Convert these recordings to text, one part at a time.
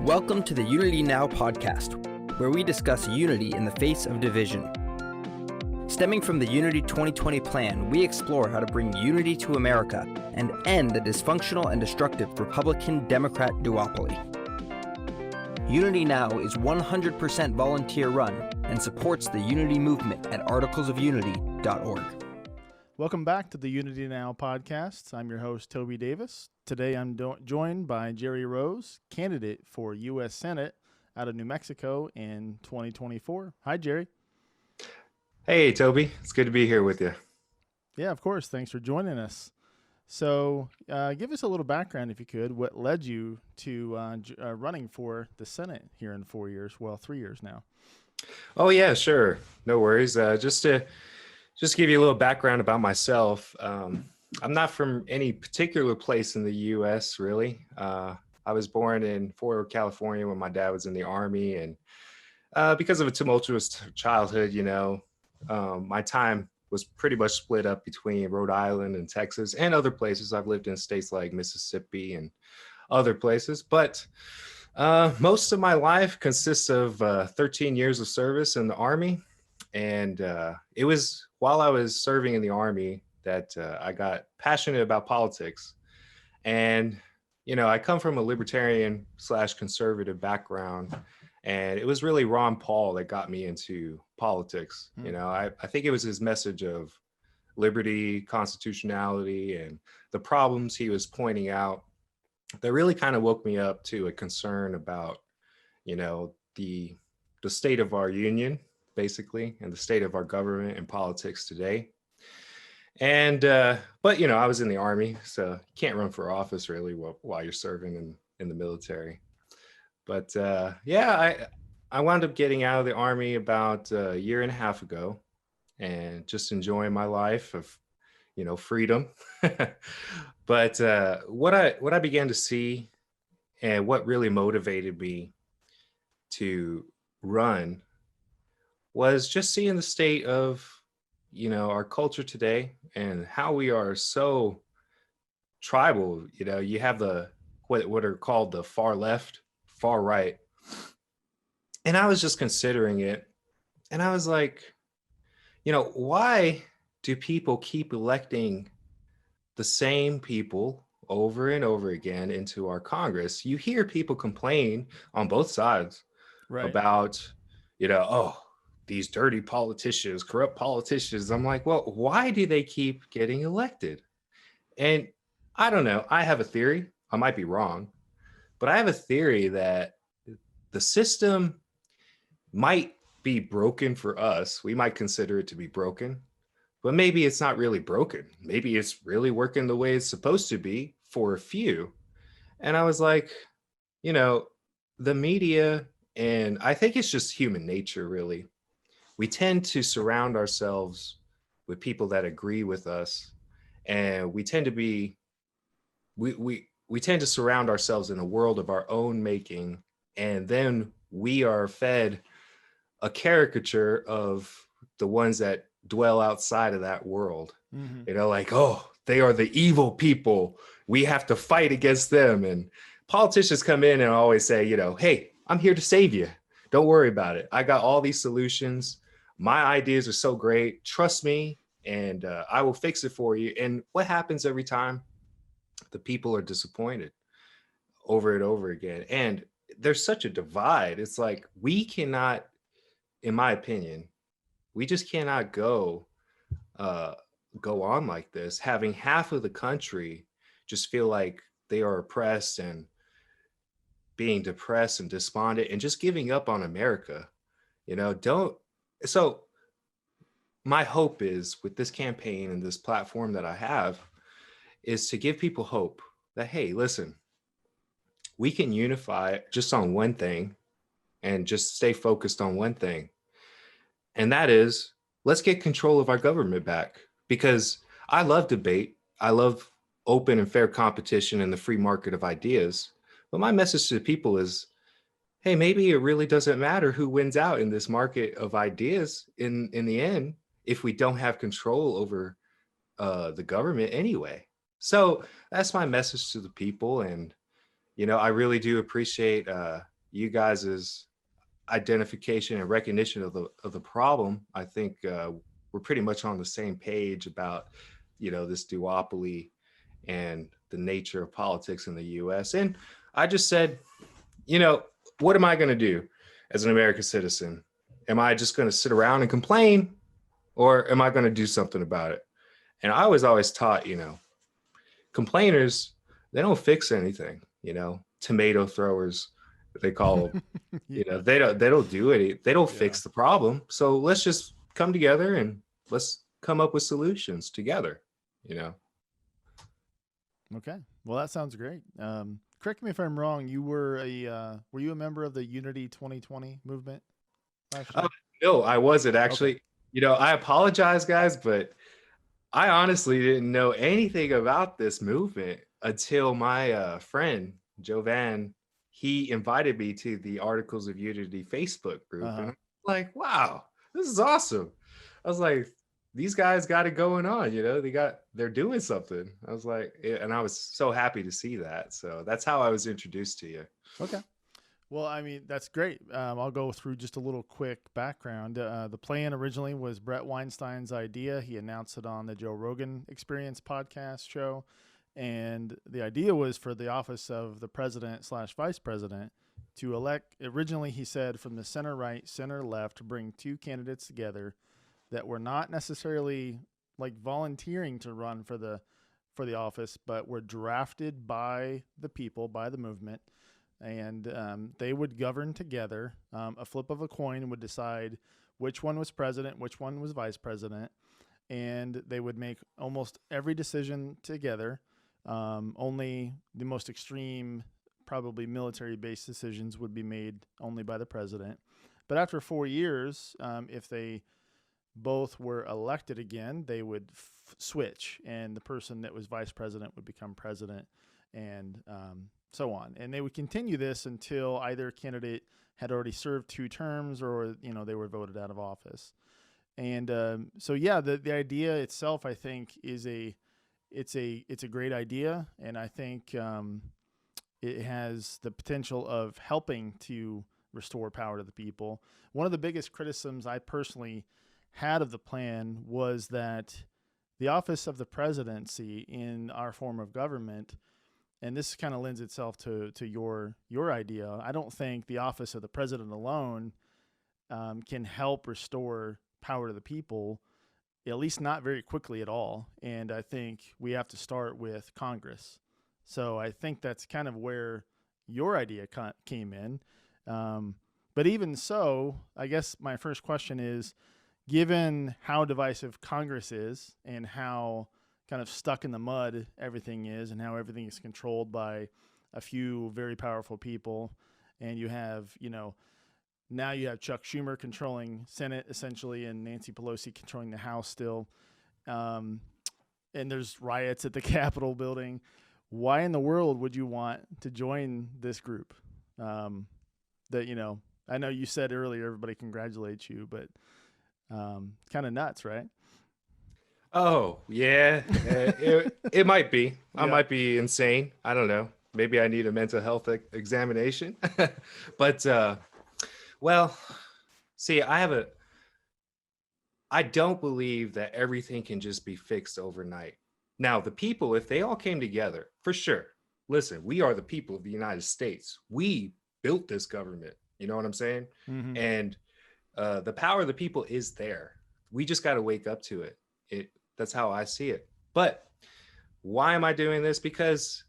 Welcome to the UnityNow podcast, where we discuss unity in the face of division. Stemming from the Unity 2020 plan, we explore how to bring unity to America and end the dysfunctional and destructive Republican-Democrat duopoly. UnityNow is 100% volunteer-run and supports the Unity movement at articlesofunity.org. Welcome back to the UnityNow podcast. I'm your host, Toby Davis. Today I'm joined by Jerry Rose, candidate for U.S. Senate out of New Mexico in 2024. Hi, Jerry. Hey, Toby. It's good to be here with you. Yeah, of course. Thanks for joining us. So give us a little background, if you could. What led you to running for the Senate here in 4 years? Well, 3 years now. Oh, yeah, sure. No worries. Just to give you a little background about myself, I'm not from any particular place in the U.S., really. I was born in Fort Worth, California when my dad was in the Army. And because of a tumultuous childhood, my time was pretty much split up between Rhode Island and Texas and other places. I've lived in states like Mississippi and other places. But most of my life consists of 13 years of service in the Army. And it was while I was serving in the Army that I got passionate about politics. And, I come from a libertarian / conservative background. And it was really Ron Paul that got me into politics. I think it was his message of liberty, constitutionality, and the problems he was pointing out that really kind of woke me up to a concern about, the state of our union, basically, and the state of our government and politics today. And, but, I was in the Army, so you can't run for office really while you're serving in the military. But I wound up getting out of the Army about a year and a half ago and just enjoying my life of, freedom. But what I began to see and what really motivated me to run was just seeing the state of, our culture today and how we are so tribal. You have what are called the far left, far right. And I was just considering it. And I was like, why do people keep electing the same people over and over again into our Congress? You hear people complain on both sides about, oh, these dirty politicians, corrupt politicians. I'm like, well, why do they keep getting elected? And I don't know. I have a theory. I might be wrong, but I have a theory that the system might be broken for us. We might consider it to be broken, but maybe it's not really broken. Maybe it's really working the way it's supposed to be for a few. And I was like, the media, and I think it's just human nature, really. We tend to surround ourselves with people that agree with us, and we tend to surround ourselves in a world of our own making, and then we are fed a caricature of the ones that dwell outside of that world. Like, oh, they are the evil people. We have to fight against them. And politicians come in and always say, hey, I'm here to save you. Don't worry about it. I got all these solutions. My ideas are so great. Trust me, and I will fix it for you. And what happens every time? The people are disappointed over and over again. And there's such a divide. It's like we cannot, in my opinion, we just cannot go on like this, having half of the country just feel like they are oppressed and being depressed and despondent and just giving up on America. So my hope is with this campaign and this platform that I have is to give people hope that, hey, listen, we can unify just on one thing and just stay focused on one thing. And that is, let's get control of our government back, because I love debate. I love open and fair competition in the free market of ideas. But my message to the people is, hey, maybe it really doesn't matter who wins out in this market of ideas in the end, if we don't have control over the government anyway. So that's my message to the people. And, I really do appreciate you guys' identification and recognition of the problem. I think we're pretty much on the same page about, this duopoly and the nature of politics in the U.S. And I just said, what am I going to do as an American citizen? Am I just going to sit around and complain, or am I going to do something about it? And I was always taught, complainers, they don't fix anything, tomato throwers, they call them. Yeah. They don't do it. They don't Yeah. fix the problem. So let's just come together and let's come up with solutions together, Okay. Well, that sounds great. Correct me if I'm wrong. Were you a member of the Unity 2020 movement last year? No, I wasn't actually. Okay. I apologize, guys, but I honestly didn't know anything about this movement until my friend Jovan, he invited me to the Articles of Unity Facebook group. And I'm like, wow, this is awesome. I was like, these guys got it going on, they're doing something. I was like, and I was so happy to see that. So that's how I was introduced to you. Okay. Well, I mean, that's great. I'll go through just a little quick background. The plan originally was Brett Weinstein's idea. He announced it on the Joe Rogan Experience podcast show. And the idea was for the office of the president/vice president to elect, originally he said, from the center right, center left, to bring two candidates together that were not necessarily like volunteering to run for the office, but were drafted by the people, by the movement. And they would govern together. A flip of a coin would decide which one was president, which one was vice president, and they would make almost every decision together. Only the most extreme, probably military-based decisions would be made only by the president. But after 4 years, if they both were elected again, they would switch, and the person that was vice president would become president, and so on. And they would continue this until either candidate had already served 2 terms or, they were voted out of office. And the idea itself, I think, is it's a great idea. And I think it has the potential of helping to restore power to the people. One of the biggest criticisms I personally had of the plan was that the office of the presidency in our form of government, and this kind of lends itself to your idea, I don't think the office of the president alone can help restore power to the people, at least not very quickly at all. And I think we have to start with Congress. So I think that's kind of where your idea came in. But even so, I guess my first question is, given how divisive Congress is and how kind of stuck in the mud everything is, and how everything is controlled by a few very powerful people, and you have, now you have Chuck Schumer controlling Senate essentially, and Nancy Pelosi controlling the House still, and there's riots at the Capitol building. Why in the world would you want to join this group? I know you said earlier everybody congratulates you, but kind of nuts, right? Oh, yeah. It might be. I might be insane. I don't know. Maybe I need a mental health examination. But, well, see, I don't believe that everything can just be fixed overnight. Now, the people, if they all came together, for sure. Listen, we are the people of the United States. We built this government. You know what I'm saying? Mm-hmm. And the power of the people is there. We just got to wake up to it. That's how I see it. But why am I doing this? Because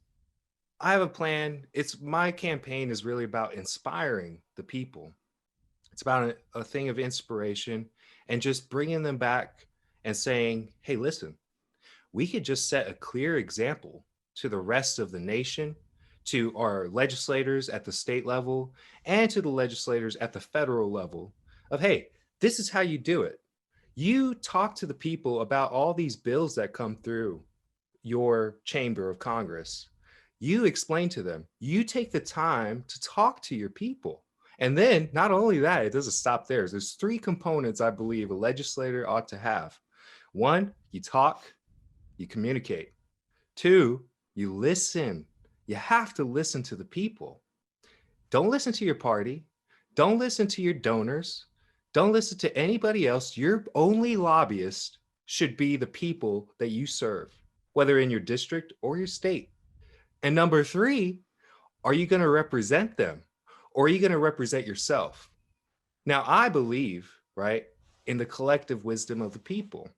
I have a plan. My campaign is really about inspiring the people. It's about a thing of inspiration and just bringing them back and saying, hey, listen, we could just set a clear example to the rest of the nation, to our legislators at the state level, and to the legislators at the federal level of, hey, this is how you do it. You talk to the people about all these bills that come through your chamber of Congress. You explain to them. You take the time to talk to your people. And then not only that, it doesn't stop there. There's 3 components I believe a legislator ought to have. 1, you talk, you communicate. 2, you listen. You have to listen to the people. Don't listen to your party. Don't listen to your donors. Don't listen to anybody else. Your only lobbyist should be the people that you serve, whether in your district or your state. And number three, are you going to represent them, or are you going to represent yourself? Now, I believe, right, in the collective wisdom of the people.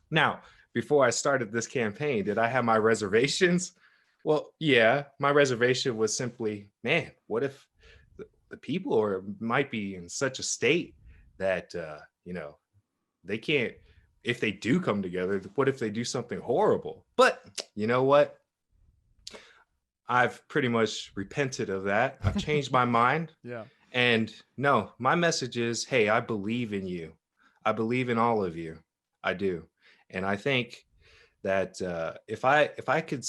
Now, before I started this campaign, did I have my reservations? Well, yeah, my reservation was simply, man, what if the people might be in such a state that, they can't, if they do come together, what if they do something horrible? But you know what? I've pretty much repented of that. I've changed my mind. Yeah. And no, my message is, hey, I believe in you. I believe in all of you. I do. And I think that if I could,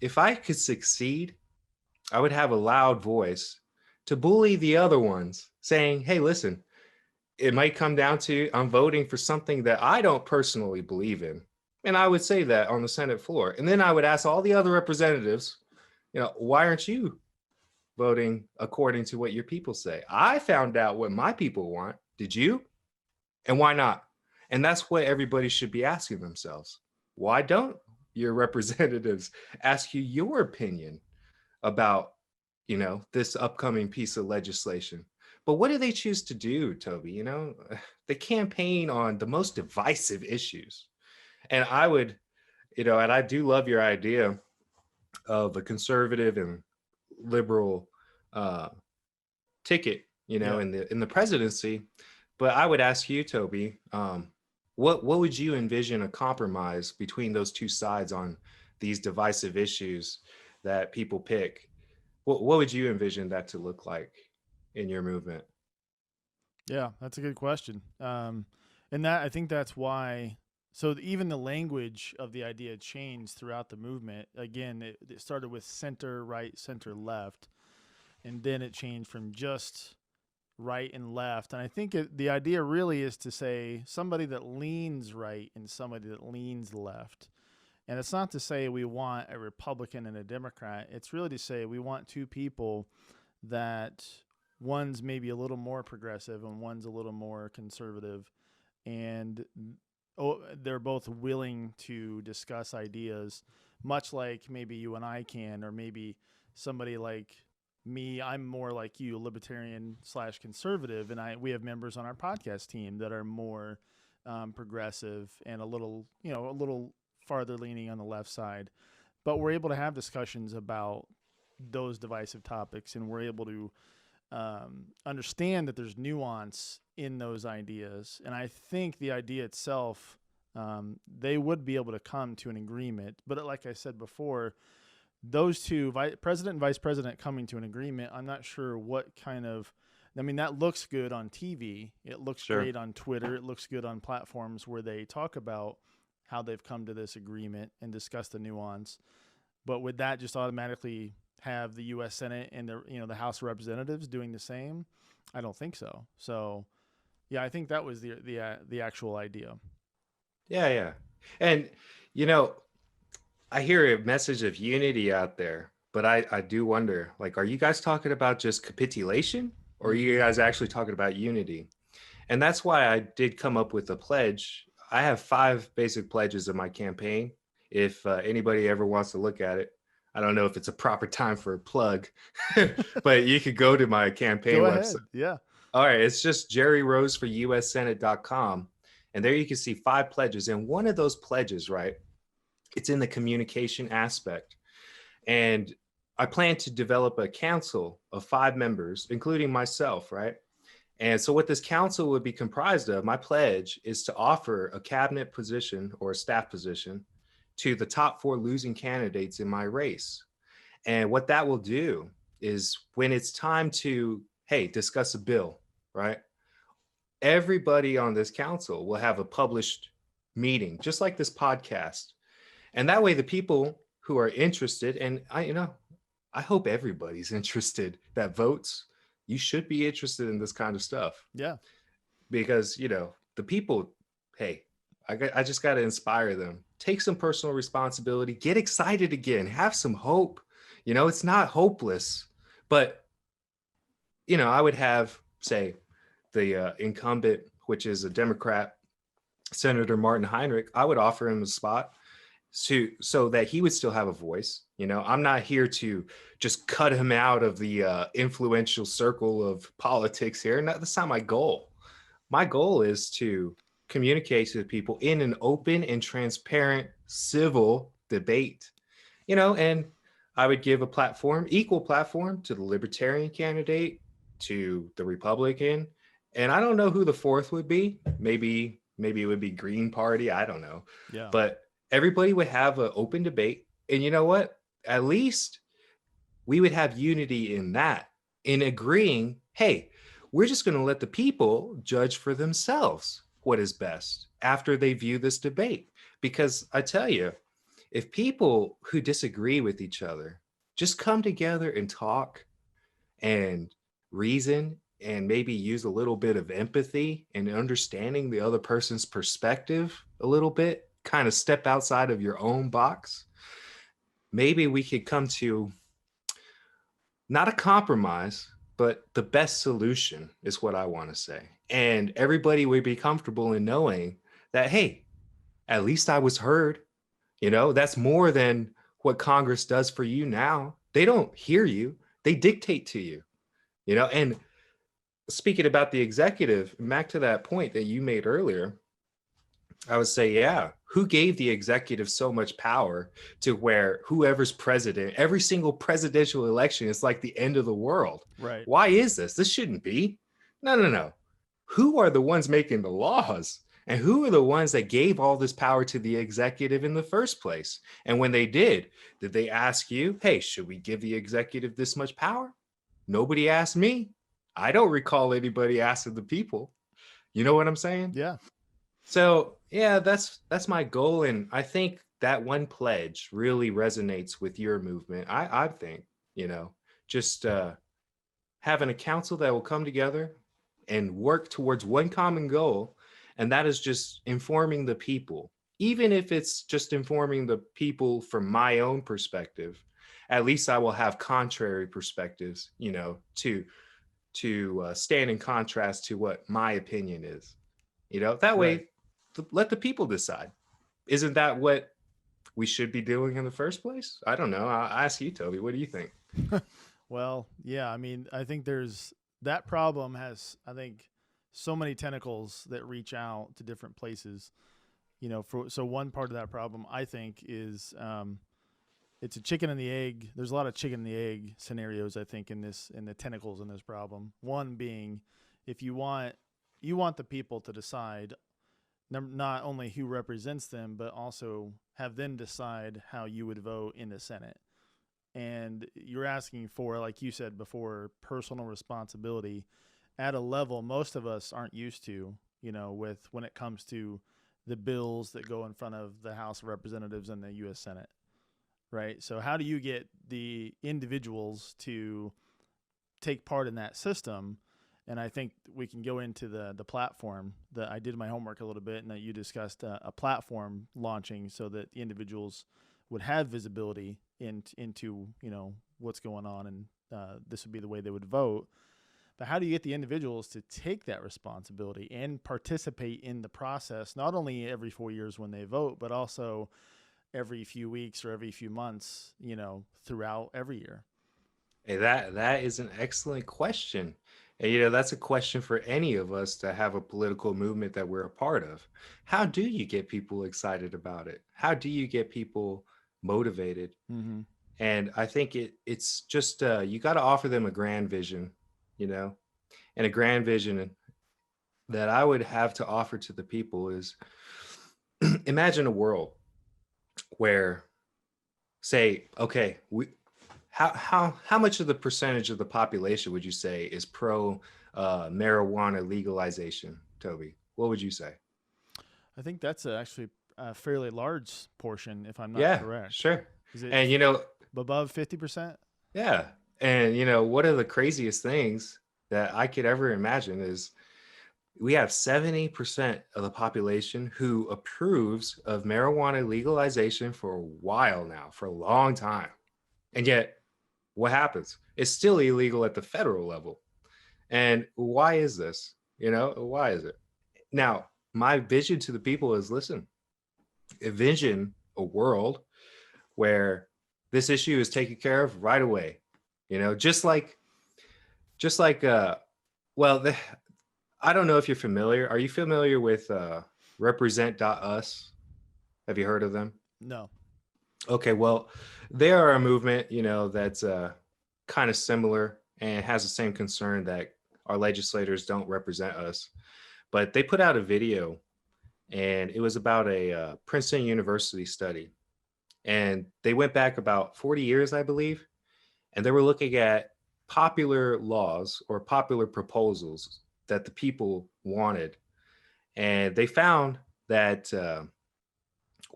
if I could succeed, I would have a loud voice to bully the other ones, saying, hey, listen, it might come down to I'm voting for something that I don't personally believe in. And I would say that on the Senate floor. And then I would ask all the other representatives, why aren't you voting according to what your people say? I found out what my people want. Did you? And why not? And that's what everybody should be asking themselves. Why don't your representatives ask you your opinion about, this upcoming piece of legislation? But what do they choose to do, Toby? They campaign on the most divisive issues. And I would, and I do love your idea of a conservative and liberal ticket, in the presidency. But I would ask you, Toby, what would you envision a compromise between those two sides on these divisive issues that people pick? What would you envision that to look like in your movement? Yeah, that's a good question. And that I think that's why. So even the language of the idea changed throughout the movement. Again, it started with center right, center left, and then it changed from just right and left. And I think the idea really is to say somebody that leans right and somebody that leans left. And it's not to say we want a Republican and a Democrat. It's really to say we want two people that one's maybe a little more progressive and one's a little more conservative. And they're both willing to discuss ideas, much like maybe you and I can, or maybe somebody like me. I'm more like you, libertarian / conservative, and we have members on our podcast team that are more progressive and a little farther leaning on the left side. But we're able to have discussions about those divisive topics, and we're able to understand that there's nuance in those ideas. And I think the idea itself, they would be able to come to an agreement. But like I said before, those two, president and vice president, coming to an agreement, I'm not sure what kind of, that looks good on TV. It looks great on Twitter. It looks good on platforms where they talk about how they've come to this agreement and discuss the nuance. But would that just automatically have the U.S. Senate and the House of Representatives doing the same? I don't think so. So, yeah, I think that was the actual idea. Yeah. And, I hear a message of unity out there, but I do wonder, are you guys talking about just capitulation, or are you guys actually talking about unity? And that's why I did come up with a pledge. I have 5 basic pledges of my campaign. If anybody ever wants to look at it, I don't know if it's a proper time for a plug, but you could go to my campaign website. Yeah. All right. It's just jerryroseforussenate.com. And there you can see 5 pledges. And one of those pledges, right, it's in the communication aspect. And I plan to develop a council of 5 members, including myself, right? And so what this council would be comprised of, my pledge is to offer a cabinet position or a staff position to the top 4 losing candidates in my race. And what that will do is when it's time to, discuss a bill, right? Everybody on this council will have a published meeting, just like this podcast. And that way the people who are interested, and I hope everybody's interested that votes, you should be interested in this kind of stuff. Yeah. Because, the people, I just got to inspire them. Take some personal responsibility, get excited again, have some hope. It's not hopeless, but I would have, say, the incumbent, which is a Democrat, Senator Martin Heinrich. I would offer him a spot so that he would still have a voice. I'm not here to just cut him out of the influential circle of politics here. That's not my goal. My goal is to communicate to the people in an open and transparent civil debate, and I would give a platform, equal platform, to the libertarian candidate, to the Republican, and I don't know who the fourth would be. Maybe it would be Green Party. I don't know. Yeah. But everybody would have an open debate. And you know what? At least we would have unity in that, in agreeing, hey, we're just going to let the people judge for themselves what is best after they view this debate. Because I tell you, if people who disagree with each other just come together and talk and reason and maybe use a little bit of empathy and understanding the other person's perspective a little bit, kind of step outside of your own box, maybe we could come to not a compromise, but the best solution is what I want to say. And everybody would be comfortable in knowing that, hey, at least I was heard. That's more than what Congress does for you now. They don't hear you, they dictate to you, and speaking about the executive, back to that point that you made earlier, I would say, yeah, who gave the executive so much power to where whoever's president, every single presidential election is like the end of the world? Right. Why is this? This shouldn't be. No. Who are the ones making the laws? And who are the ones that gave all this power to the executive in the first place? And when they did they ask you, hey, should we give the executive this much power? Nobody asked me. I don't recall anybody asking the people. You know what I'm saying? Yeah. So yeah, that's my goal. And I think that one pledge really resonates with your movement. I think, just having a council that will come together and work towards one common goal. And that is just informing the people, even if it's just informing the people from my own perspective. At least I will have contrary perspectives, to stand in contrast to what my opinion is. That way, Right. let the people decide. Isn't that what we should be doing in the first place? I don't know. I'll ask you, Toby. What do you think? Well, yeah, I mean, I think that problem has, I think, so many tentacles that reach out to different places. So one part of that problem, I think, is it's a chicken and the egg. There's a lot of chicken and the egg scenarios, I think, in the tentacles in this problem. One being, if you want the people to decide not only who represents them, but also have them decide how you would vote in the Senate. And you're asking for, like you said before, personal responsibility at a level most of us aren't used to, with when it comes to the bills that go in front of the House of Representatives and the U.S. Senate, right? So how do you get the individuals to take part in that system? And I think we can go into the platform that I did my homework a little bit, and that you discussed a platform launching so that the individuals would have visibility into what's going on, and this would be the way they would vote. But how do you get the individuals to take that responsibility and participate in the process, not only every 4 years when they vote, but also every few weeks or every few months, throughout every year? Hey, that is an excellent question. And that's a question for any of us to have a political movement that we're a part of. How do you get people excited about it? How do you get people motivated? Mm-hmm. And I think it's just you got to offer them a grand vision, and a grand vision that I would have to offer to the people is imagine a world where, say, okay, how much of the percentage of the population would you say is pro marijuana legalization, Toby? What would you say? I think that's actually a fairly large portion, if I'm not Yeah, correct. sure. Is it And above 50%? yeah, and one of the craziest things that I could ever imagine is we have 70% of the population who approves of marijuana legalization for a while now, for a long time. And yet, what happens? It's still illegal at the federal level. And why is this? Why is it? Now, my vision to the people is, listen, envision a world where this issue is taken care of right away. Just like well, I don't know if you're familiar. Are you familiar with represent.us? Have you heard of them? No. Okay, well, they are a movement, that's kind of similar and has the same concern that our legislators don't represent us. But they put out a video, and it was about a Princeton University study. And they went back about 40 years, I believe, and they were looking at popular laws or popular proposals that the people wanted. And they found that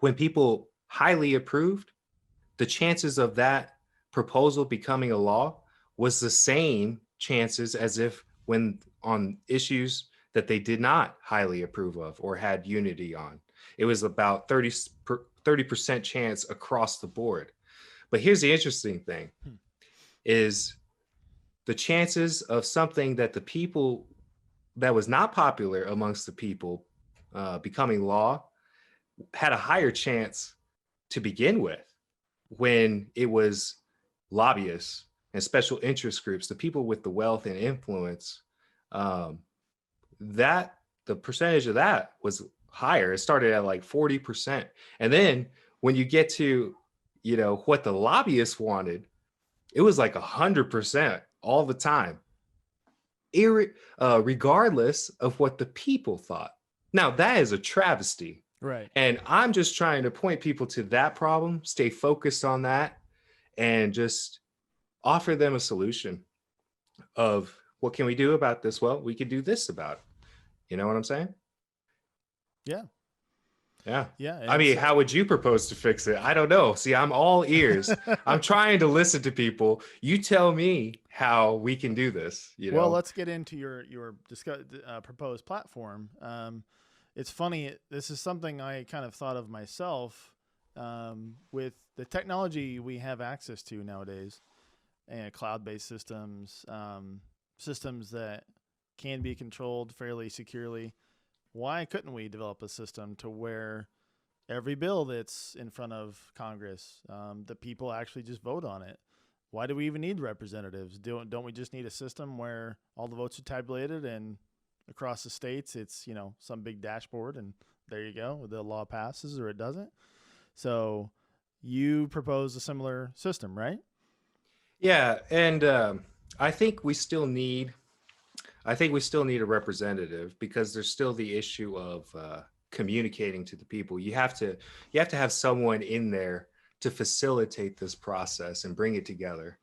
when people highly approved, the chances of that proposal becoming a law was the same chances as if when on issues that they did not highly approve of or had unity on. It was about 30% chance across the board. But here's the interesting thing is the chances of something that the people that was not popular amongst the people becoming law had a higher chance to begin with when it was lobbyists and special interest groups, the people with the wealth and influence. That the percentage of that was higher. It started at like 40%. And then when you get to, what the lobbyists wanted, it was like 100% all the time, regardless of what the people thought. Now, that is a travesty. Right. And I'm just trying to point people to that problem, stay focused on that, and just offer them a solution of what can we do about this? Well, we could do this about it. You know what I'm saying? Yeah. Yeah. Yeah. I mean, how would you propose to fix it? I don't know. See, I'm all ears. I'm trying to listen to people. You tell me how we can do this. Well, let's get into your proposed platform. It's funny. This is something I kind of thought of myself with the technology we have access to nowadays, and cloud-based systems, systems that can be controlled fairly securely. Why couldn't we develop a system to where every bill that's in front of Congress, the people actually just vote on it? Why do we even need representatives? Don't we just need a system where all the votes are tabulated and across the states it's, some big dashboard and there you go, the law passes or it doesn't? So you propose a similar system, right? Yeah, and I think we still need a representative because there's still the issue of communicating to the people. You have to have someone in there to facilitate this process and bring it together,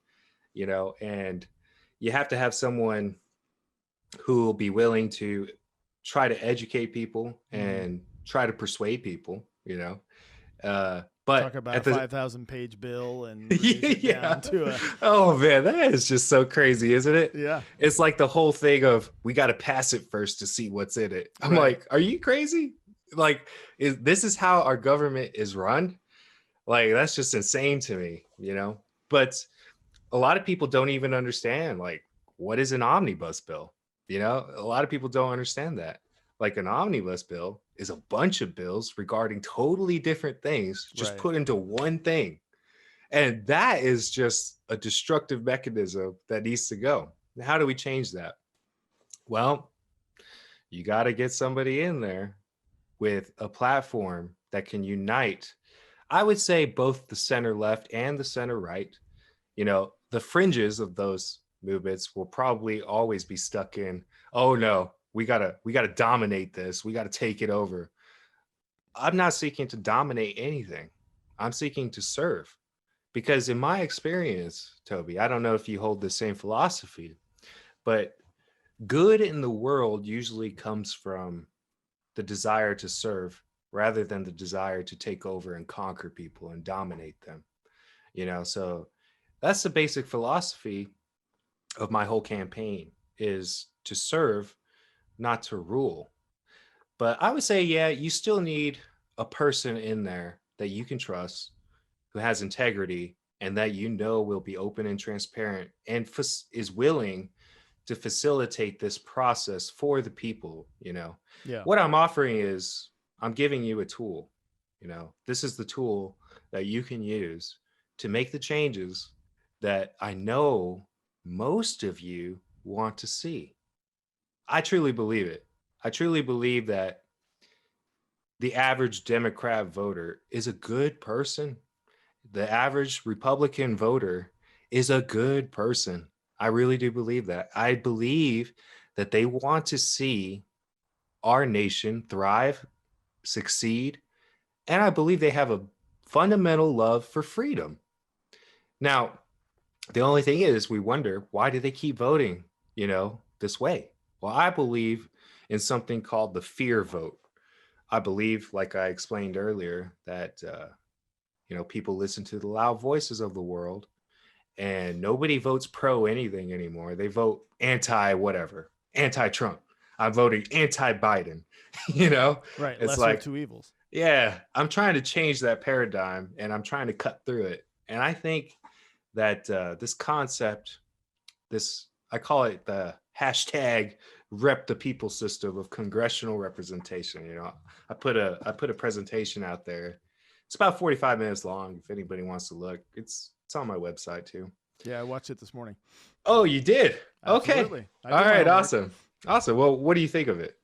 and you have to have someone who will be willing to try to educate people and try to persuade people, but talk about a 5,000 page bill and yeah. down to a... Oh man, that is just so crazy, isn't it? Yeah. It's like the whole thing of we got to pass it first to see what's in it. I'm like, are you crazy? Like, this is how our government is run? Like, that's just insane to me, But a lot of people don't even understand, like, what is an omnibus bill? A lot of people don't understand that. Like, an omnibus bill is a bunch of bills regarding totally different things just put into one thing. And that is just a destructive mechanism that needs to go. How do we change that? Well, you got to get somebody in there with a platform that can unite, I would say, both the center left and the center right. The fringes of those movements will probably always be stuck in, oh no, we gotta dominate this. We gotta take it over. I'm not seeking to dominate anything. I'm seeking to serve. Because in my experience, Toby, I don't know if you hold the same philosophy, but good in the world usually comes from the desire to serve rather than the desire to take over and conquer people and dominate them. So that's the basic philosophy of my whole campaign, is to serve, not to rule. But I would say, yeah, you still need a person in there that you can trust, who has integrity, and that will be open and transparent and is willing to facilitate this process for the people. Yeah. What I'm offering is I'm giving you a tool. This is the tool that you can use to make the changes that I know most of you want to see. I truly believe it. I truly believe that the average Democrat voter is a good person. The average Republican voter is a good person. I really do believe that. I believe that they want to see our nation thrive, succeed, and I believe they have a fundamental love for freedom. Now, the only thing is, we wonder, why do they keep voting, this way? Well, I believe in something called the fear vote. I believe, like I explained earlier, that people listen to the loud voices of the world, and nobody votes pro anything anymore. They vote anti whatever, anti Trump. I'm voting anti Biden. Right. It's Lesser of like, two evils. yeah, I'm trying to change that paradigm, and I'm trying to cut through it. And I think that this concept, I call it the hashtag rep the people system of congressional representation. I put a presentation out there. It's about 45 minutes long. If anybody wants to look, it's on my website too. Yeah, I watched it this morning. Oh, you did? Absolutely. Okay. I All did my right. homework. Awesome. Well, what do you think of it?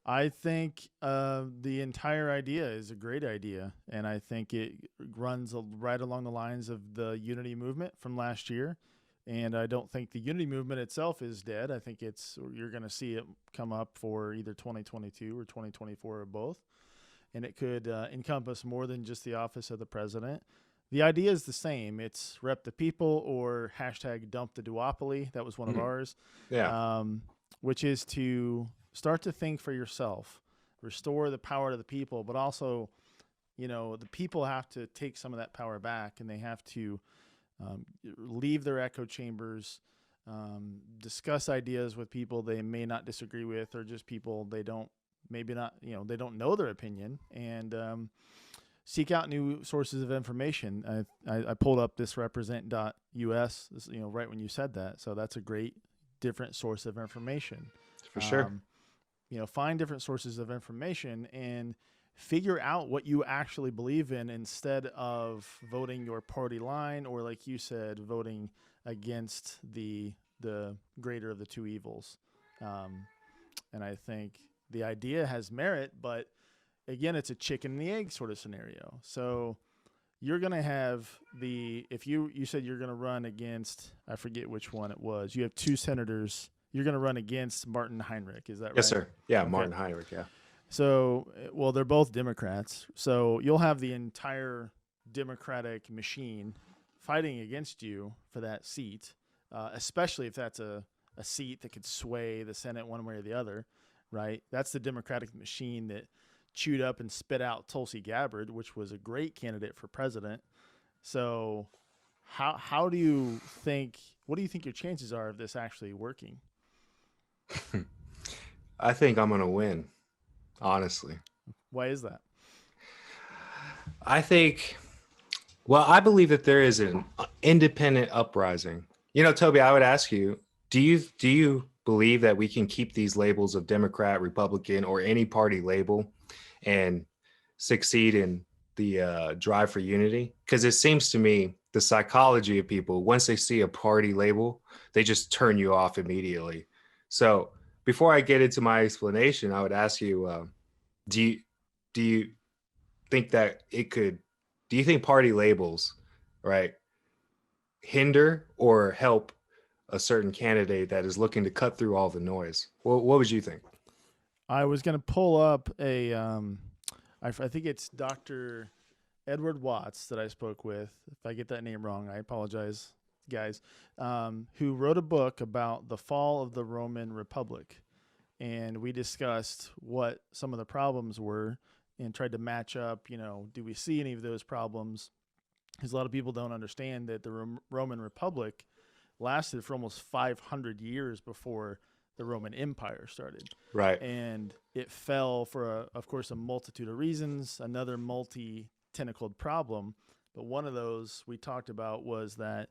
I think the entire idea is a great idea, and I think it runs right along the lines of the Unity movement from last year. And I don't think the Unity movement itself is dead. I think you're going to see it come up for either 2022 or 2024 or both. And it could encompass more than just the office of the president. The idea is the same. It's rep the people or hashtag dump the duopoly. That was one of ours. Yeah. Which is to start to think for yourself, restore the power to the people, but also, the people have to take some of that power back, and they have to leave their echo chambers, discuss ideas with people they may not disagree with, or just people they don't know their opinion, and seek out new sources of information. I pulled up this represent.us, right when you said that. So that's a great different source of information. For sure. Find different sources of information and figure out what you actually believe in instead of voting your party line, or like you said, voting against the greater of the two evils. And I think the idea has merit, but again, it's a chicken and the egg sort of scenario. So you're going to have if you said you're going to run against, I forget which one it was. You have two senators. You're going to run against Martin Heinrich. Is that right? Yes, sir. Yeah. Okay. Martin Heinrich. Yeah. So, well, they're both Democrats. So you'll have the entire Democratic machine fighting against you for that seat, especially if that's a seat that could sway the Senate one way or the other, right? That's the Democratic machine that chewed up and spit out Tulsi Gabbard, which was a great candidate for president. So what do you think your chances are of this actually working? I think I'm going to win, honestly. Why is that? I believe that there is an independent uprising. Toby, I would ask you, do you believe that we can keep these labels of Democrat, Republican, or any party label and succeed in the drive for unity? Because it seems to me the psychology of people, once they see a party label, they just turn you off immediately. So before I get into my explanation, I would ask you, do you think that do you think party labels, right, hinder or help a certain candidate that is looking to cut through all the noise? What would you think? I was going to pull up I think it's Dr. Edward Watts that I spoke with. If I get that name wrong, I apologize, guys, who wrote a book about the fall of the Roman Republic. And we discussed what some of the problems were and tried to match up, do we see any of those problems? Because a lot of people don't understand that the Roman Republic lasted for almost 500 years before the Roman Empire started. Right. And it fell for, of course, a multitude of reasons, another multi-tentacled problem. But one of those we talked about was that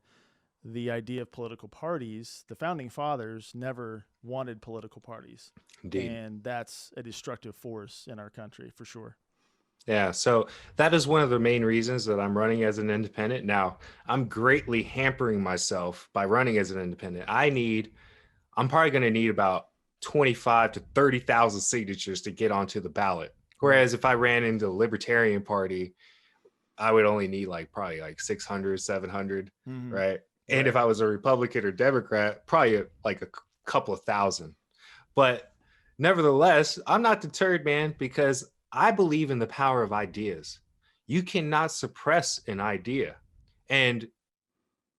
the idea of political parties, the founding fathers never wanted political parties. Indeed. And that's a destructive force in our country for sure. Yeah, so that is one of the main reasons that I'm running as an independent. Now, I'm greatly hampering myself by running as an independent. I'm probably going to need about 25 to 30,000 signatures to get onto the ballot. Whereas if I ran into the Libertarian Party, I would only need probably 600, 700, right? And if I was a Republican or Democrat, probably like a couple of thousand. But nevertheless, I'm not deterred, man, because I believe in the power of ideas. You cannot suppress an idea. And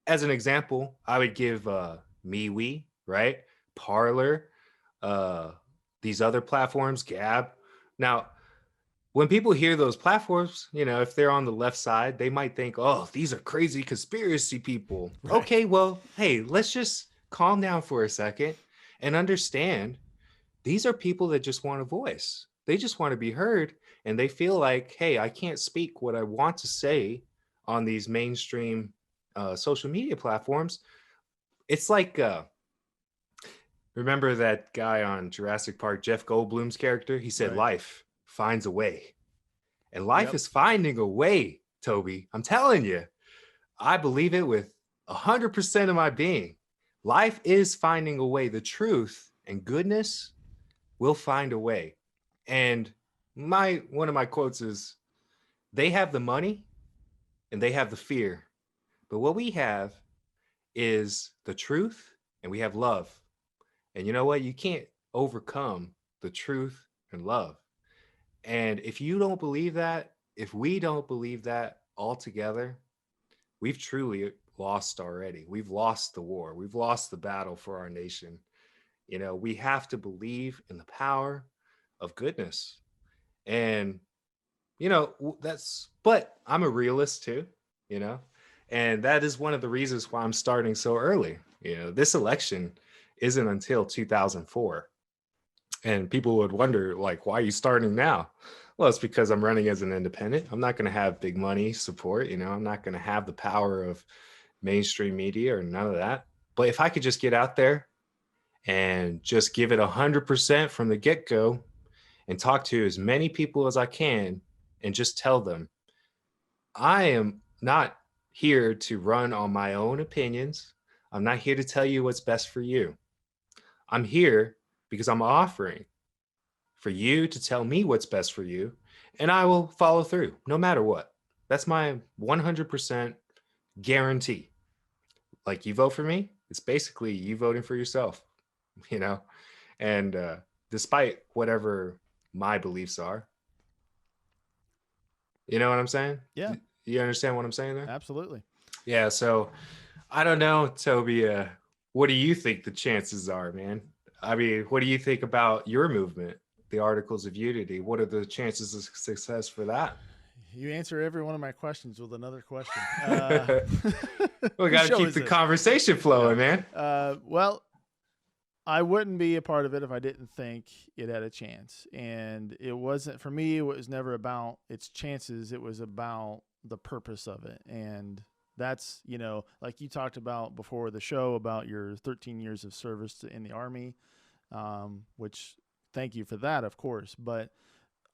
as an example, I would give MeWe, right? Parler, these other platforms, Gab. Now, when people hear those platforms, if they're on the left side, they might think, oh, these are crazy conspiracy people. Right. Okay, well, hey, let's just calm down for a second and understand these are people that just want a voice. They just want to be heard. And they feel like, hey, I can't speak what I want to say on these mainstream social media platforms. It's like, remember that guy on Jurassic Park, Jeff Goldblum's character? He said, life finds a way. And life is finding a way, Toby. I'm telling you, I believe it with 100% of my being. Life is finding a way. The truth and goodness will find a way. And one of my quotes is, they have the money and they have the fear. But what we have is the truth and we have love. And you know what? You can't overcome the truth and love. And if you don't believe that, if we don't believe that all together, we've truly lost already. We've lost the war. We've lost the battle for our nation. We have to believe in the power of goodness. And, but I'm a realist too, and that is one of the reasons why I'm starting so early. This election isn't until 2004. And people would wonder, why are you starting now? Well, it's because I'm running as an independent. I'm not going to have big money support. I'm not going to have the power of mainstream media or none of that. But if I could just get out there and just give it 100% from the get-go and talk to as many people as I can and just tell them, I am not here to run on my own opinions. I'm not here to tell you what's best for you. I'm here because I'm offering for you to tell me what's best for you, and I will follow through no matter what. That's my 100% guarantee. You vote for me, it's basically you voting for yourself, and despite whatever my beliefs are. You know what I'm saying? Yeah. You understand what I'm saying there? Absolutely. Yeah. So I don't know, Toby, what do you think the chances are, man? I mean, what do you think about your movement, the Articles of Unity? What are the chances of success for that? You answer every one of my questions with another question. We got to keep the conversation flowing, man. Well, I wouldn't be a part of it if I didn't think it had a chance. And it wasn't, for me, it was never about its chances. It was about the purpose of it. And that's, like you talked about before the show about your 13 years of service in the Army, which thank you for that, of course. But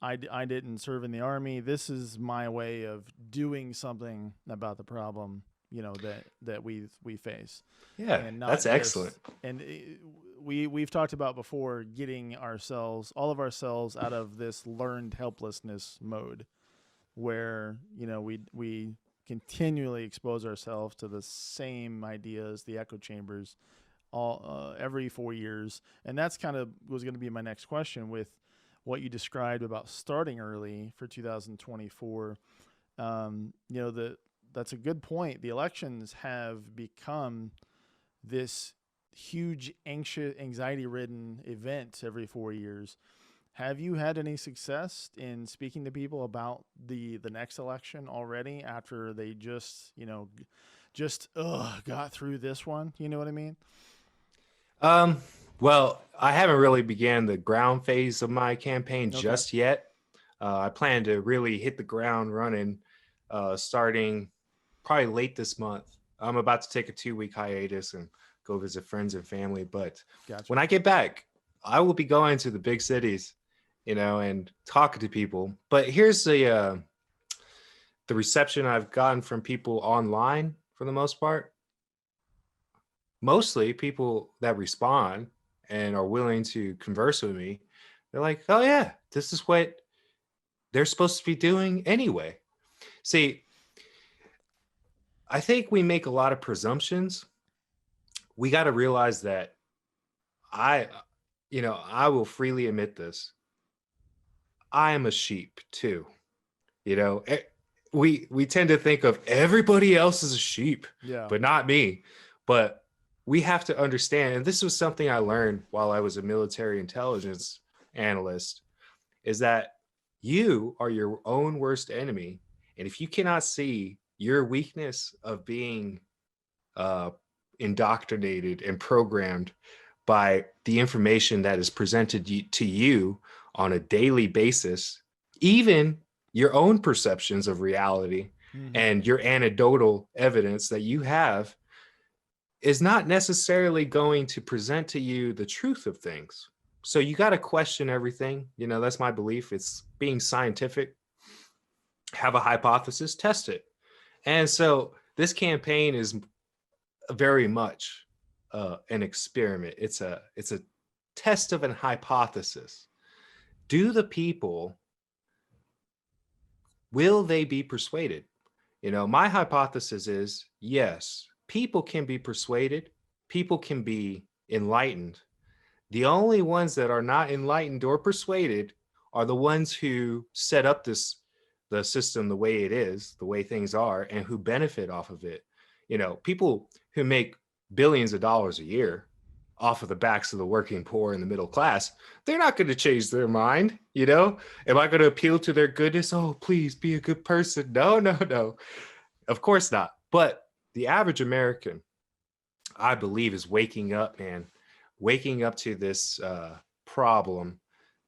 I didn't serve in the Army. This is my way of doing something about the problem, that we face. Yeah, and that's excellent. And we've talked about before getting all of ourselves out of this learned helplessness mode where, we continually expose ourselves to the same ideas, the echo chambers, every 4 years. And that's kind of was going to be my next question with what you described about starting early for 2024. That's a good point. The elections have become this huge, anxiety-ridden event every 4 years. Have you had any success in speaking to people about the next election already after they just got through this one? You know what I mean? Well, I haven't really began the ground phase of my campaign just yet. I plan to really hit the ground running starting probably late this month. I'm about to take a 2-week hiatus and go visit friends and family. But Gotcha. when I get back, I will be going to the big cities, and talking to people. But here's the reception I've gotten from people online for the most part. Mostly people that respond and are willing to converse with me. They're like, oh yeah, this is what they're supposed to be doing anyway. See, I think we make a lot of presumptions. We got to realize that I, I will freely admit this. I am a sheep too. We tend to think of everybody else as a sheep, Yeah. but not me. But we have to understand, and this was something I learned while I was a military intelligence analyst, is that you are your own worst enemy. And if you cannot see your weakness of being indoctrinated and programmed by the information that is presented to you on a daily basis, even your own perceptions of reality and your anecdotal evidence that you have is not necessarily going to present to you the truth of things. So you got to question everything. That's my belief. It's being scientific. Have a hypothesis, test it. And so this campaign is very much an experiment. It's a test of an hypothesis. Do the people, will they be persuaded? My hypothesis is yes, people can be persuaded. People can be enlightened. The only ones that are not enlightened or persuaded are the ones who set up the system the way it is, the way things are, and who benefit off of it. People who make billions of dollars a year off of the backs of the working poor and the middle class, they're not going to change their mind. Am I going to appeal to their goodness? Oh, please be a good person. No. Of course not. But the average American, I believe, is waking up, man. Waking up to this problem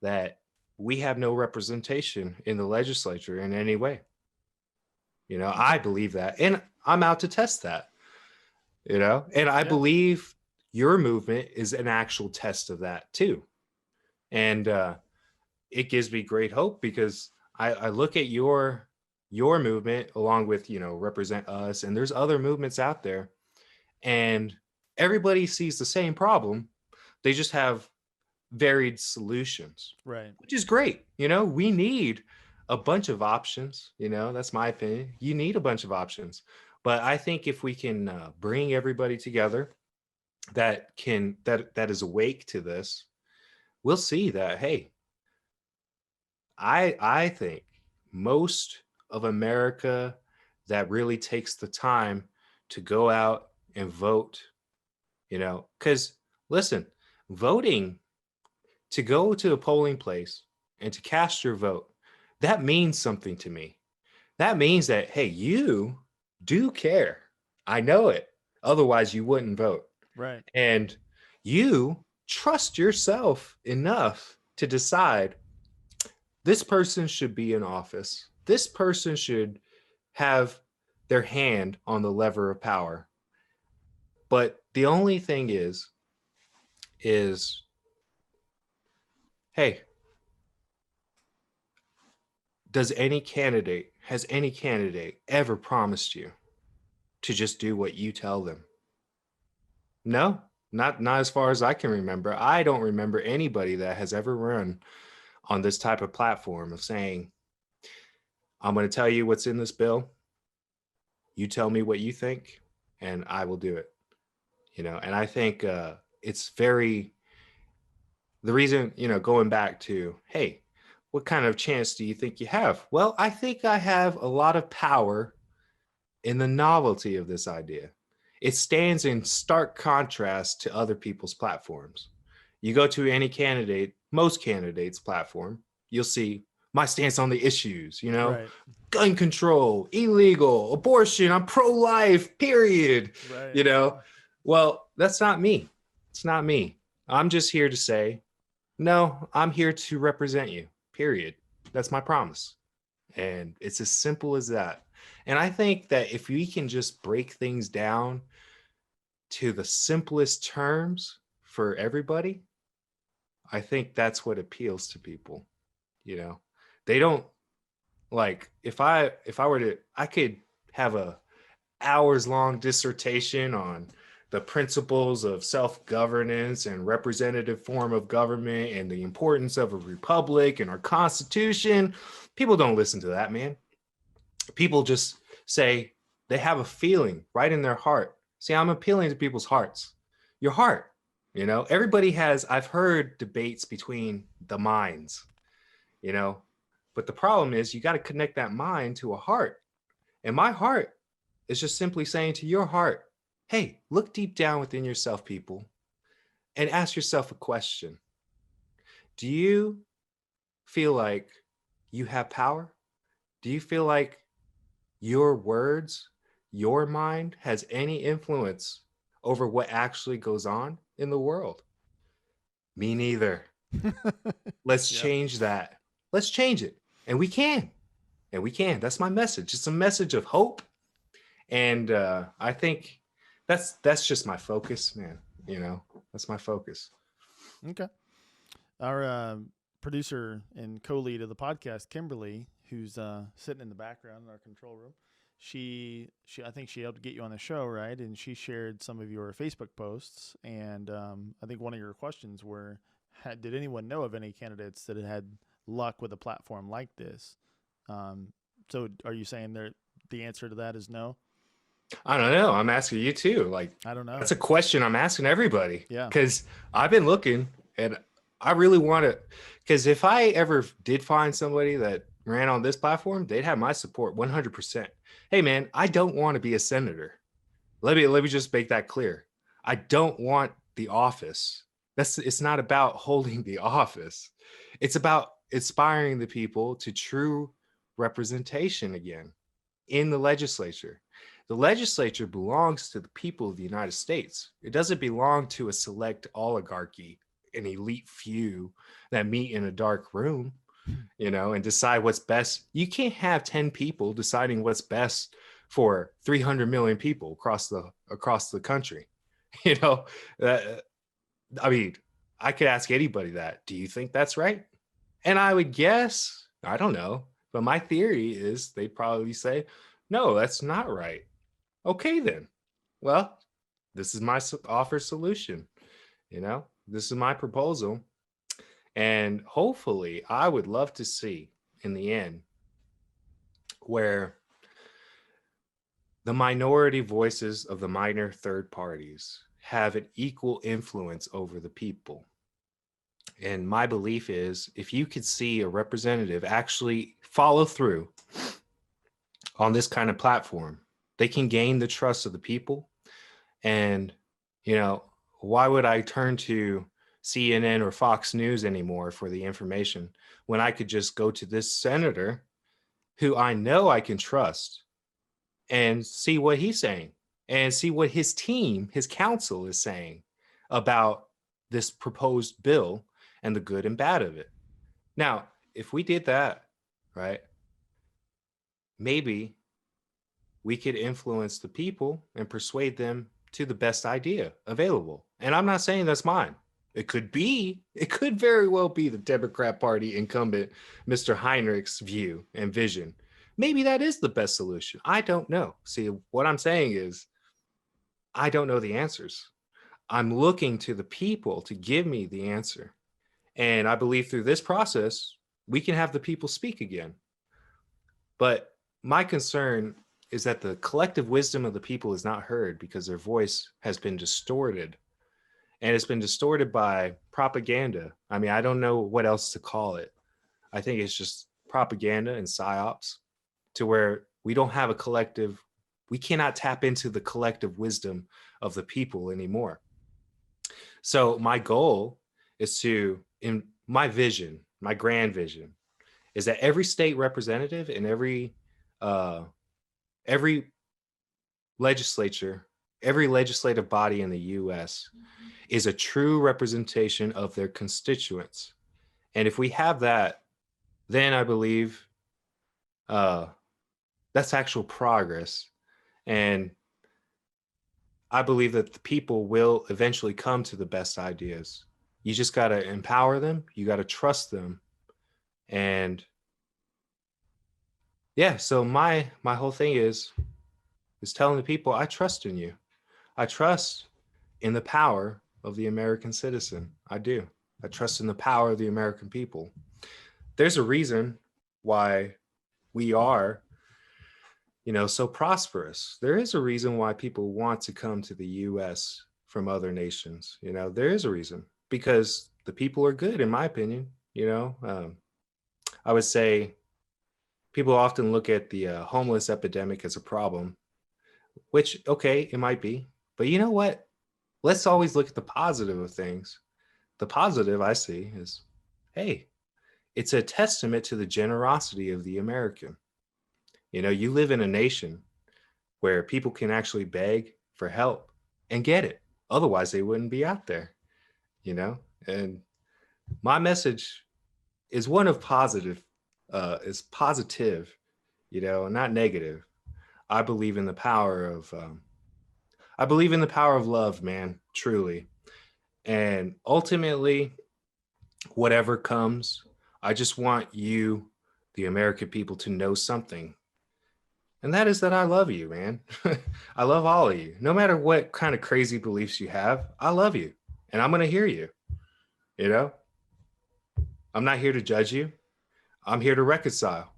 that we have no representation in the legislature in any way. I believe that, and I'm out to test that, and I believe your movement is an actual test of that too. And it gives me great hope because I look at your movement along with, Represent Us, and there's other movements out there, and everybody sees the same problem. They just have varied solutions, Right. which is great. We need a bunch of options. That's my opinion. You need a bunch of options. But I think if we can bring everybody together that is awake to this, we'll see that, hey, I think most of America that really takes the time to go out and vote, because listen, voting, to go to a polling place and to cast your vote, that means something to me. That means that, hey, you do care. I know it. Otherwise, you wouldn't vote. Right. And you trust yourself enough to decide this person should be in office. This person should have their hand on the lever of power. But the only thing is, hey, has any candidate ever promised you to just do what you tell them? No, not as far as I can remember. I don't remember anybody that has ever run on this type of platform of saying, I'm going to tell you what's in this bill. You tell me what you think, and I will do it. And I think it's very, the reason, going back to, hey, what kind of chance do you think you have? Well, I think I have a lot of power in the novelty of this idea. It stands in stark contrast to other people's platforms. You go to any candidate, most candidates' platform, you'll see my stance on the issues, Right. gun control, illegal, abortion, I'm pro-life, period. Right. Well, that's not me. It's not me. I'm just here to say, no, I'm here to represent you, period. That's my promise. And it's as simple as that. And I think that if we can just break things down to the simplest terms for everybody, I think that's what appeals to people. You know, they don't like, if I were to, I could have a hours long dissertation on the principles of self-governance and representative form of government and the importance of a republic and our constitution. People don't listen to that, man. People just say they have a feeling right in their heart. See, I'm appealing to people's hearts. Your heart, you know, everybody has, I've heard debates between the minds, you know, but the problem is you got to connect that mind to a heart. And my heart is just simply saying to your heart, hey, look deep down within yourself, people, and ask yourself a question. Do you feel like you have power? Do you feel like your words, your mind has any influence over what actually goes on in the world? Me neither. Let's Yep. change that. Let's change it. And we can. And we can. That's my message. It's a message of hope. And I think that's just my focus, man. You know, that's my focus. Okay. Our producer and co-lead of the podcast, Kimberly, who's sitting in the background in our control room, she I think she helped get you on the show, right? And she shared some of your Facebook posts, and I think one of your questions were, did anyone know of any candidates that had luck with a platform like this? So are you saying the answer to that is no? I don't know. I'm asking you too. Like, I don't know. that's a question I'm asking everybody. Yeah. Because I've been looking and I really want to, because if I ever did find somebody that ran on this platform, they'd have my support 100%. Hey, man, I don't want to be a senator. Let me just make that clear. I don't want the office. It's not about holding the office. It's about inspiring the people to true representation again in the legislature. The legislature belongs to the people of the United States. It doesn't belong to a select oligarchy, an elite few that meet in a dark room, you know, and decide what's best. You can't have 10 people deciding what's best for 300 million people across the country. You know, I mean, I could ask anybody that. Do you think that's right? And I would guess, I don't know, but my theory is they'd probably say, no, that's not right. Okay, then. Well, this is my offer solution. You know, this is my proposal. And hopefully, I would love to see in the end where the minority voices of the minor third parties have an equal influence over the people. And my belief is if you could see a representative actually follow through on this kind of platform, they can gain the trust of the people. And, you know, why would I turn to CNN or Fox News anymore for the information when I could just go to this senator who I know I can trust and see what he's saying and see what his team, his council is saying about this proposed bill and the good and bad of it. Now, if we did that, right, maybe we could influence the people and persuade them to the best idea available. And I'm not saying that's mine. It could very well be the Democrat Party incumbent, Mr. Heinrich's view and vision. Maybe that is the best solution. I don't know. See, what I'm saying is, I don't know the answers. I'm looking to the people to give me the answer. And I believe through this process, we can have the people speak again. But my concern is that the collective wisdom of the people is not heard because their voice has been distorted. And it's been distorted by propaganda. I mean, I don't know what else to call it. I think it's just propaganda and psyops to where we don't have a collective, we cannot tap into the collective wisdom of the people anymore. So my goal is to, in my vision, my grand vision, is that every state representative and every legislature, every legislative body in the US is a true representation of their constituents. And if we have that, then I believe That's actual progress. And I believe that the people will eventually come to the best ideas. You just got to empower them. You got to trust them. And yeah, so my whole thing is telling the people, I trust in you. I trust in the power of the American citizen. I do. I trust in the power of the American people. There's a reason why we are, so prosperous. There is a reason why people want to come to the US from other nations. There is a reason, because the people are good, in my opinion. I would say people often look at the homeless epidemic as a problem, which, okay, it might be. But you know what? Let's always look at the positive of things. The positive I see is, hey, it's a testament to the generosity of the American. You live in a nation where people can actually beg for help and get it. Otherwise, they wouldn't be out there, And my message is one of is positive, not negative. I believe in the power of love, man, truly. And ultimately, whatever comes, I just want you, the American people, to know something. And that is that I love you, man. I love all of you. No matter what kind of crazy beliefs you have, I love you. And I'm going to hear you. I'm not here to judge you. I'm here to reconcile.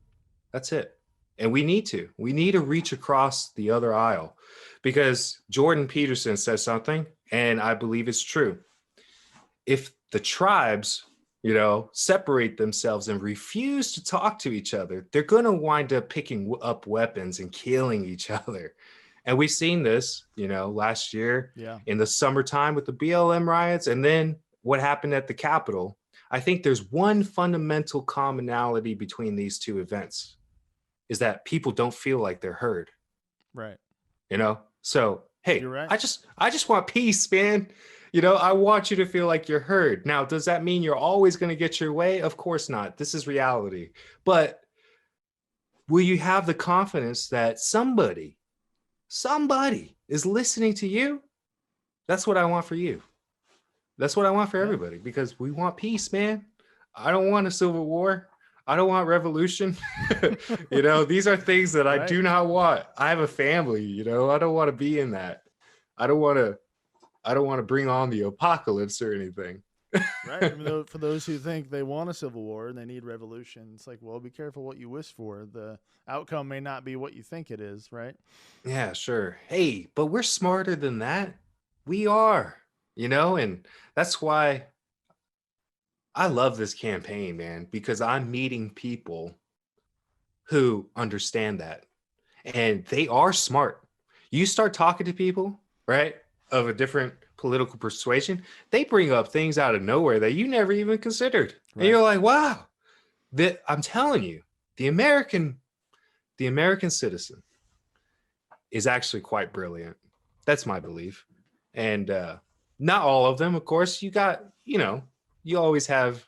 That's it. And we need to reach across the other aisle, because Jordan Peterson says something, and I believe it's true. If the tribes, separate themselves and refuse to talk to each other, they're going to wind up picking up weapons and killing each other. And we've seen this, last year in the summertime with the BLM riots, and then what happened at the Capitol. I think there's one fundamental commonality between these two events, is that people don't feel like they're heard. Right. So, hey, you're right. I just want peace, man. I want you to feel like you're heard. Now, does that mean you're always going to get your way? Of course not. This is reality. But will you have the confidence that somebody is listening to you? That's what I want for you. That's what I want for everybody, because we want peace, man. I don't want a civil war. I don't want revolution. These are things that I do not want. I have a family, I don't want to be in that. I don't want to bring on the apocalypse or anything. Right. I mean, for those who think they want a civil war and they need revolution, it's like, well, be careful what you wish for. The outcome may not be what you think it is, right? Yeah, sure. Hey, but we're smarter than that. We are, and that's why I love this campaign, man, because I'm meeting people who understand that, and they are smart. You start talking to people, right, of a different political persuasion, they bring up things out of nowhere that you never even considered. Right. And you're like, wow, I'm telling you, the American citizen is actually quite brilliant. That's my belief. And not all of them, of course. You got, you always have,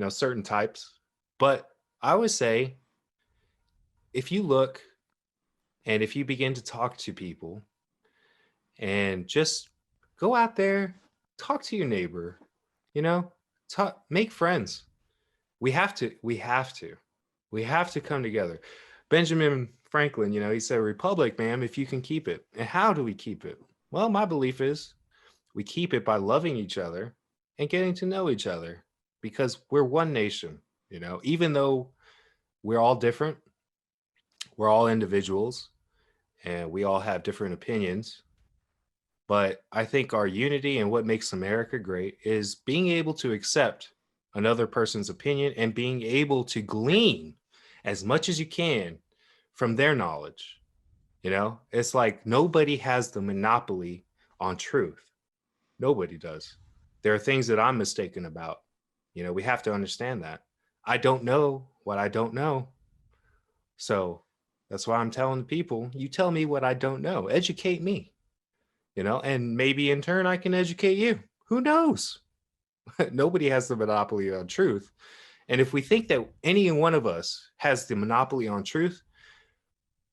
certain types. But I would say, if you look and if you begin to talk to people and just go out there, talk to your neighbor, make friends. We have to come together. Benjamin Franklin, he said, republic, ma'am, if you can keep it. And how do we keep it? Well, my belief is we keep it by loving each other and getting to know each other, because we're one nation, even though we're all different, we're all individuals, and we all have different opinions. But I think our unity and what makes America great is being able to accept another person's opinion and being able to glean as much as you can from their knowledge. It's like nobody has the monopoly on truth. Nobody does. There are things that I'm mistaken about. We have to understand that. I don't know what I don't know. So that's why I'm telling the people, you tell me what I don't know. Educate me, and maybe in turn I can educate you. Who knows? Nobody has the monopoly on truth. And if we think that any one of us has the monopoly on truth,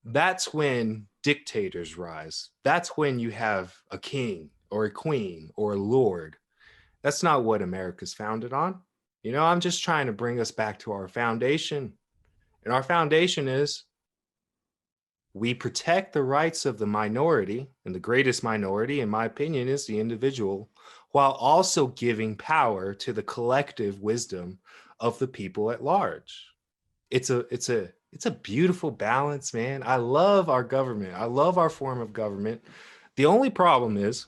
that's when dictators rise. That's when you have a king or a queen or a lord. That's not what America's founded on. I'm just trying to bring us back to our foundation. And our foundation is we protect the rights of the minority, and the greatest minority, in my opinion, is the individual, while also giving power to the collective wisdom of the people at large. It's a beautiful balance, man. I love our government. I love our form of government. The only problem is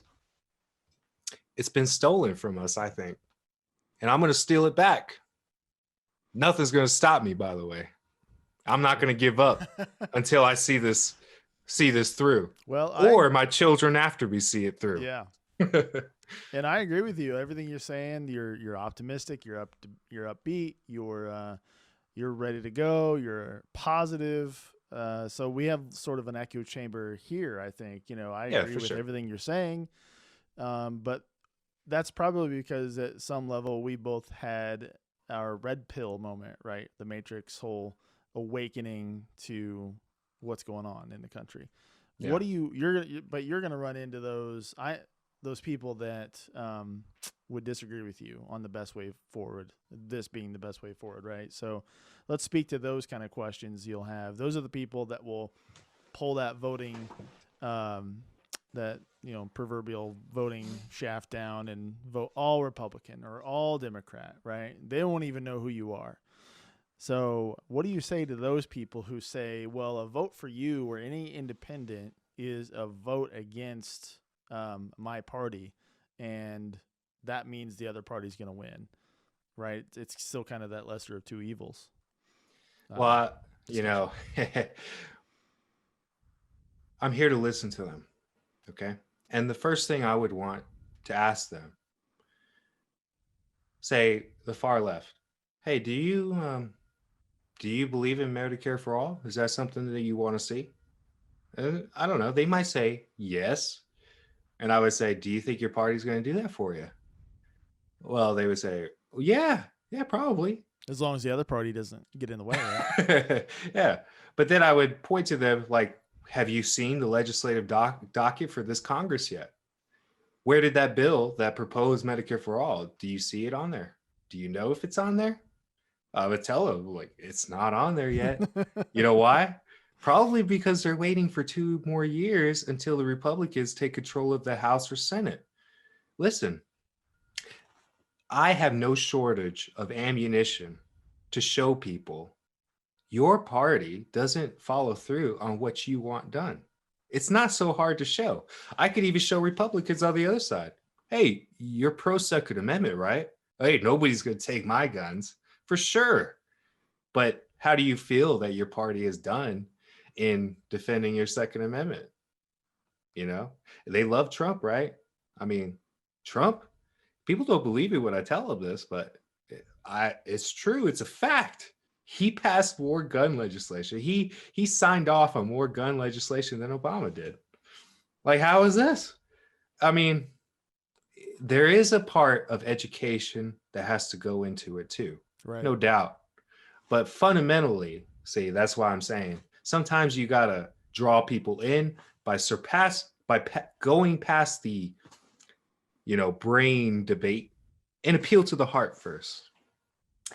it's been stolen from us, I think. And I'm going to steal it back. Nothing's going to stop me, by the way. I'm not going to give up until I see this through. Well, or my children after me see it through. Yeah. And I agree with you. Everything you're saying, you're optimistic, you're upbeat, you're ready to go, you're positive. So we have sort of an echo chamber here, I think. I agree with everything you're saying. But that's probably because at some level we both had our red pill moment, right? The Matrix whole awakening to what's going on in the country. Yeah. What do you're going to run into those people that would disagree with you on the best way forward, this being the best way forward, right? So let's speak to those kind of questions you'll have. Those are the people that will pull that voting, proverbial voting shaft down and vote all Republican or all Democrat, right? They won't even know who you are. So what do you say to those people who say, well, a vote for you or any independent is a vote against my party, and that means the other party's going to win, right? It's still kind of that lesser of two evils. Well, I'm here to listen to them, okay? And the first thing I would want to ask them, say the far left, hey, do you believe in Medicare for all? Is that something that you want to see? I don't know. They might say yes. And I would say, do you think your party's going to do that for you? Well, they would say, yeah, probably. As long as the other party doesn't get in the way, right? Yeah. But then I would point to them like, have you seen the legislative docket for this Congress yet? Where did that bill that proposed Medicare for all, do you see it on there? Do you know if it's on there? I would tell them, like, it's not on there yet. You know why? Probably because they're waiting for 2 more years until the Republicans take control of the House or Senate. Listen, I have no shortage of ammunition to show people your party doesn't follow through on what you want done. It's not so hard to show. I could even show Republicans on the other side. Hey, you're pro-Second Amendment, right? Hey, nobody's going to take my guns. For sure. But how do you feel that your party has done in defending your Second Amendment? They love Trump, right? I mean, Trump, people don't believe me when I tell them this, but it's true. It's a fact. He passed more gun legislation. He signed off on more gun legislation than Obama did. Like, how is this? I mean, there is a part of education that has to go into it too. Right. No doubt. But fundamentally, see, that's why I'm saying sometimes you got to draw people in by going past the, brain debate and appeal to the heart first.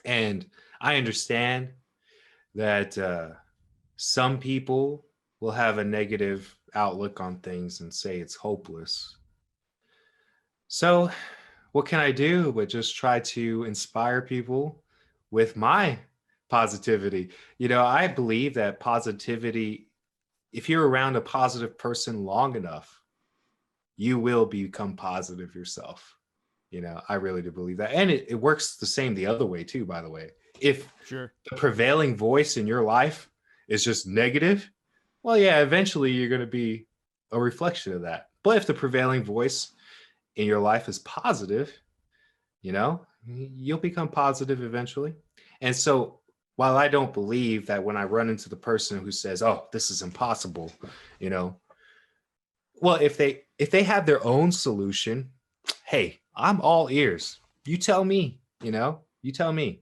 And I understand that some people will have a negative outlook on things and say it's hopeless. So what can I do but just try to inspire people with my positivity? I believe that positivity, if you're around a positive person long enough, you will become positive yourself. I really do believe that. And it works the same the other way too, by the way. If the prevailing voice in your life is just negative, well, yeah, eventually you're going to be a reflection of that. But if the prevailing voice in your life is positive, you'll become positive eventually. And so while I don't believe that when I run into the person who says, oh, this is impossible, well, if they have their own solution, hey, I'm all ears. You tell me, you tell me.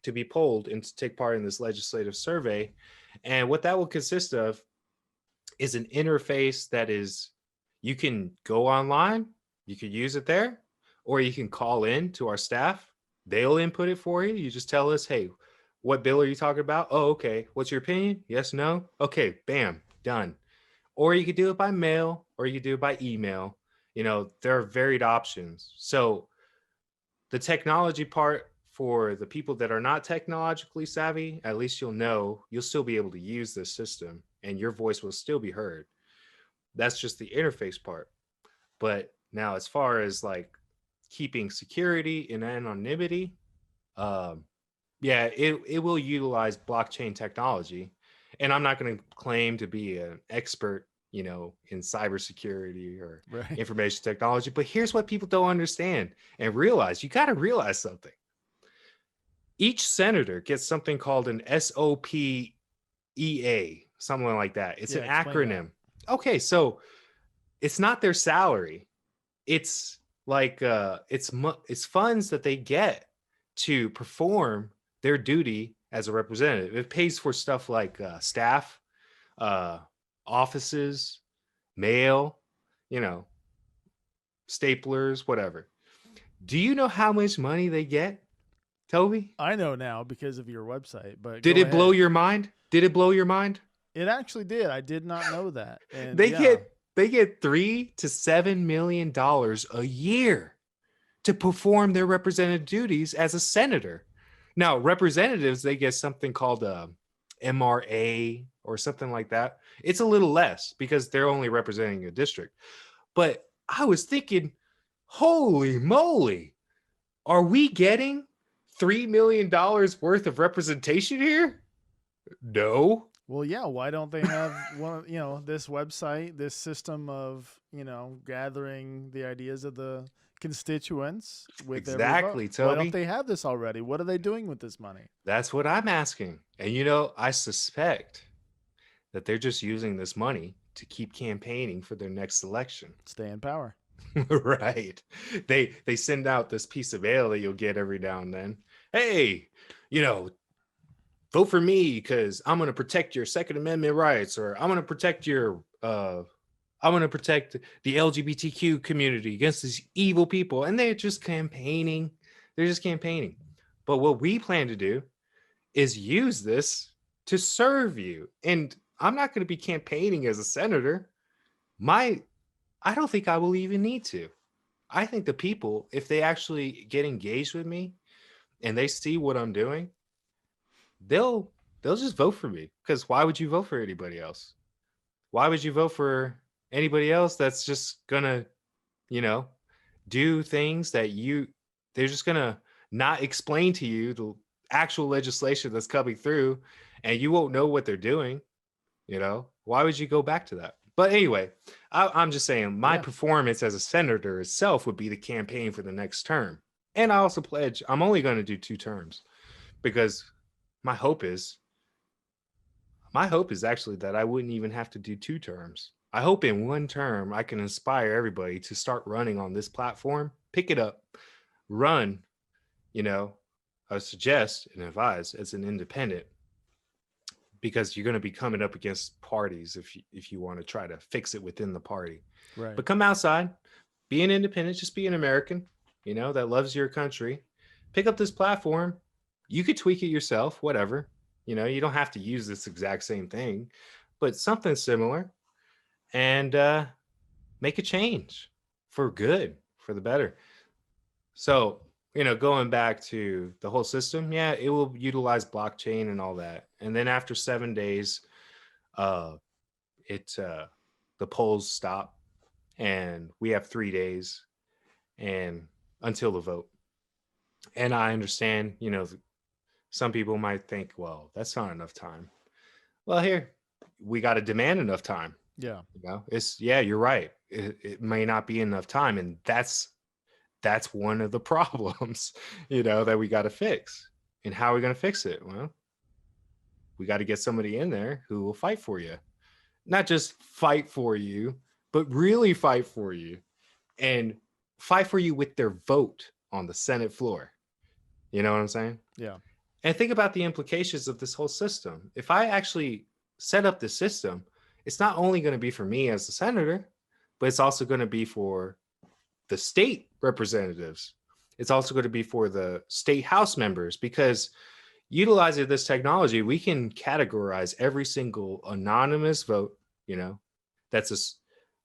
to be polled and to take part in this legislative survey. And what that will consist of is an interface that is, you can go online, you can use it there, or you can call in to our staff. They'll input it for you. You just tell us, hey, what bill are you talking about? Oh, okay. What's your opinion? Yes, no? Okay, bam, done. Or you could do it by mail, or you could do it by email. There are varied options. So the technology part, for the people that are not technologically savvy, at least you'll still be able to use this system and your voice will still be heard. That's just the interface part. But now, as far as like keeping security and anonymity, yeah, it will utilize blockchain technology. And I'm not going to claim to be an expert, in cybersecurity or Right. information technology. But here's what people don't understand and realize. You got to realize something. Each senator gets something called an SOPEA, something like that. It's an acronym. That. Okay, so it's not their salary. It's like it's funds that they get to perform their duty as a representative. It pays for stuff like staff, offices, mail, staplers, whatever. Do you know how much money they get, Toby? I know now because of your website, but did it blow your mind? Did it blow your mind? It actually did. I did not know that. And they get $3 to $7 million a year to perform their representative duties as a senator. Now, representatives, they get something called a MRA or something like that. It's a little less because they're only representing a district. But I was thinking, holy moly, are we getting $3 million worth of representation here? No. Well, yeah. Why don't they have this website, this system of, gathering the ideas of the constituents with exactly, Toby. Why don't they have this already? What are they doing with this money? That's what I'm asking. And I suspect that they're just using this money to keep campaigning for their next election. Stay in power. Right. They send out this piece of mail that you'll get every now and then. Hey, vote for me because I'm going to protect your Second Amendment rights, or I'm going to protect I'm going to protect the LGBTQ community against these evil people. And they're just campaigning. But what we plan to do is use this to serve you. And I'm not going to be campaigning as a senator. I don't think I will even need to. I think the people, if they actually get engaged with me and they see what I'm doing, they'll just vote for me. Because why would you vote for anybody else? Why would you vote for anybody else that's just gonna, do things that they're just gonna not explain to you the actual legislation that's coming through, and you won't know what they're doing. Why would you go back to that? But anyway, I'm just saying my performance as a senator itself would be the campaign for the next term. And I also pledge I'm only going to do 2 terms because my hope is actually that I wouldn't even have to do 2 terms. I hope in 1 term I can inspire everybody to start running on this platform, pick it up, run, I would suggest and advise as an independent, because you're going to be coming up against parties if you want to try to fix it within the party. Right. But come outside, be an independent, just be an American, that loves your country. Pick up this platform. You could tweak it yourself, whatever. You don't have to use this exact same thing, but something similar, and make a change for good, for the better. So, going back to the whole system, it will utilize blockchain and all that. And then after 7 days, the polls stop, and we have 3 days and until the vote. And I understand, some people might think, well, that's not enough time. Well, here we got to demand enough time. Yeah. You're right. It may not be enough time. And that's one of the problems, that we got to fix. And how are we going to fix it? Well, we got to get somebody in there who will fight for you. Not just fight for you, but really fight for you, and fight for you with their vote on the Senate floor. You know what I'm saying? Yeah. And think about the implications of this whole system. If I actually set up this system, it's not only going to be for me as a senator, but it's also going to be for the state representatives. It's also going to be for the state house members, because utilizing this technology, we can categorize every single anonymous vote, that's a,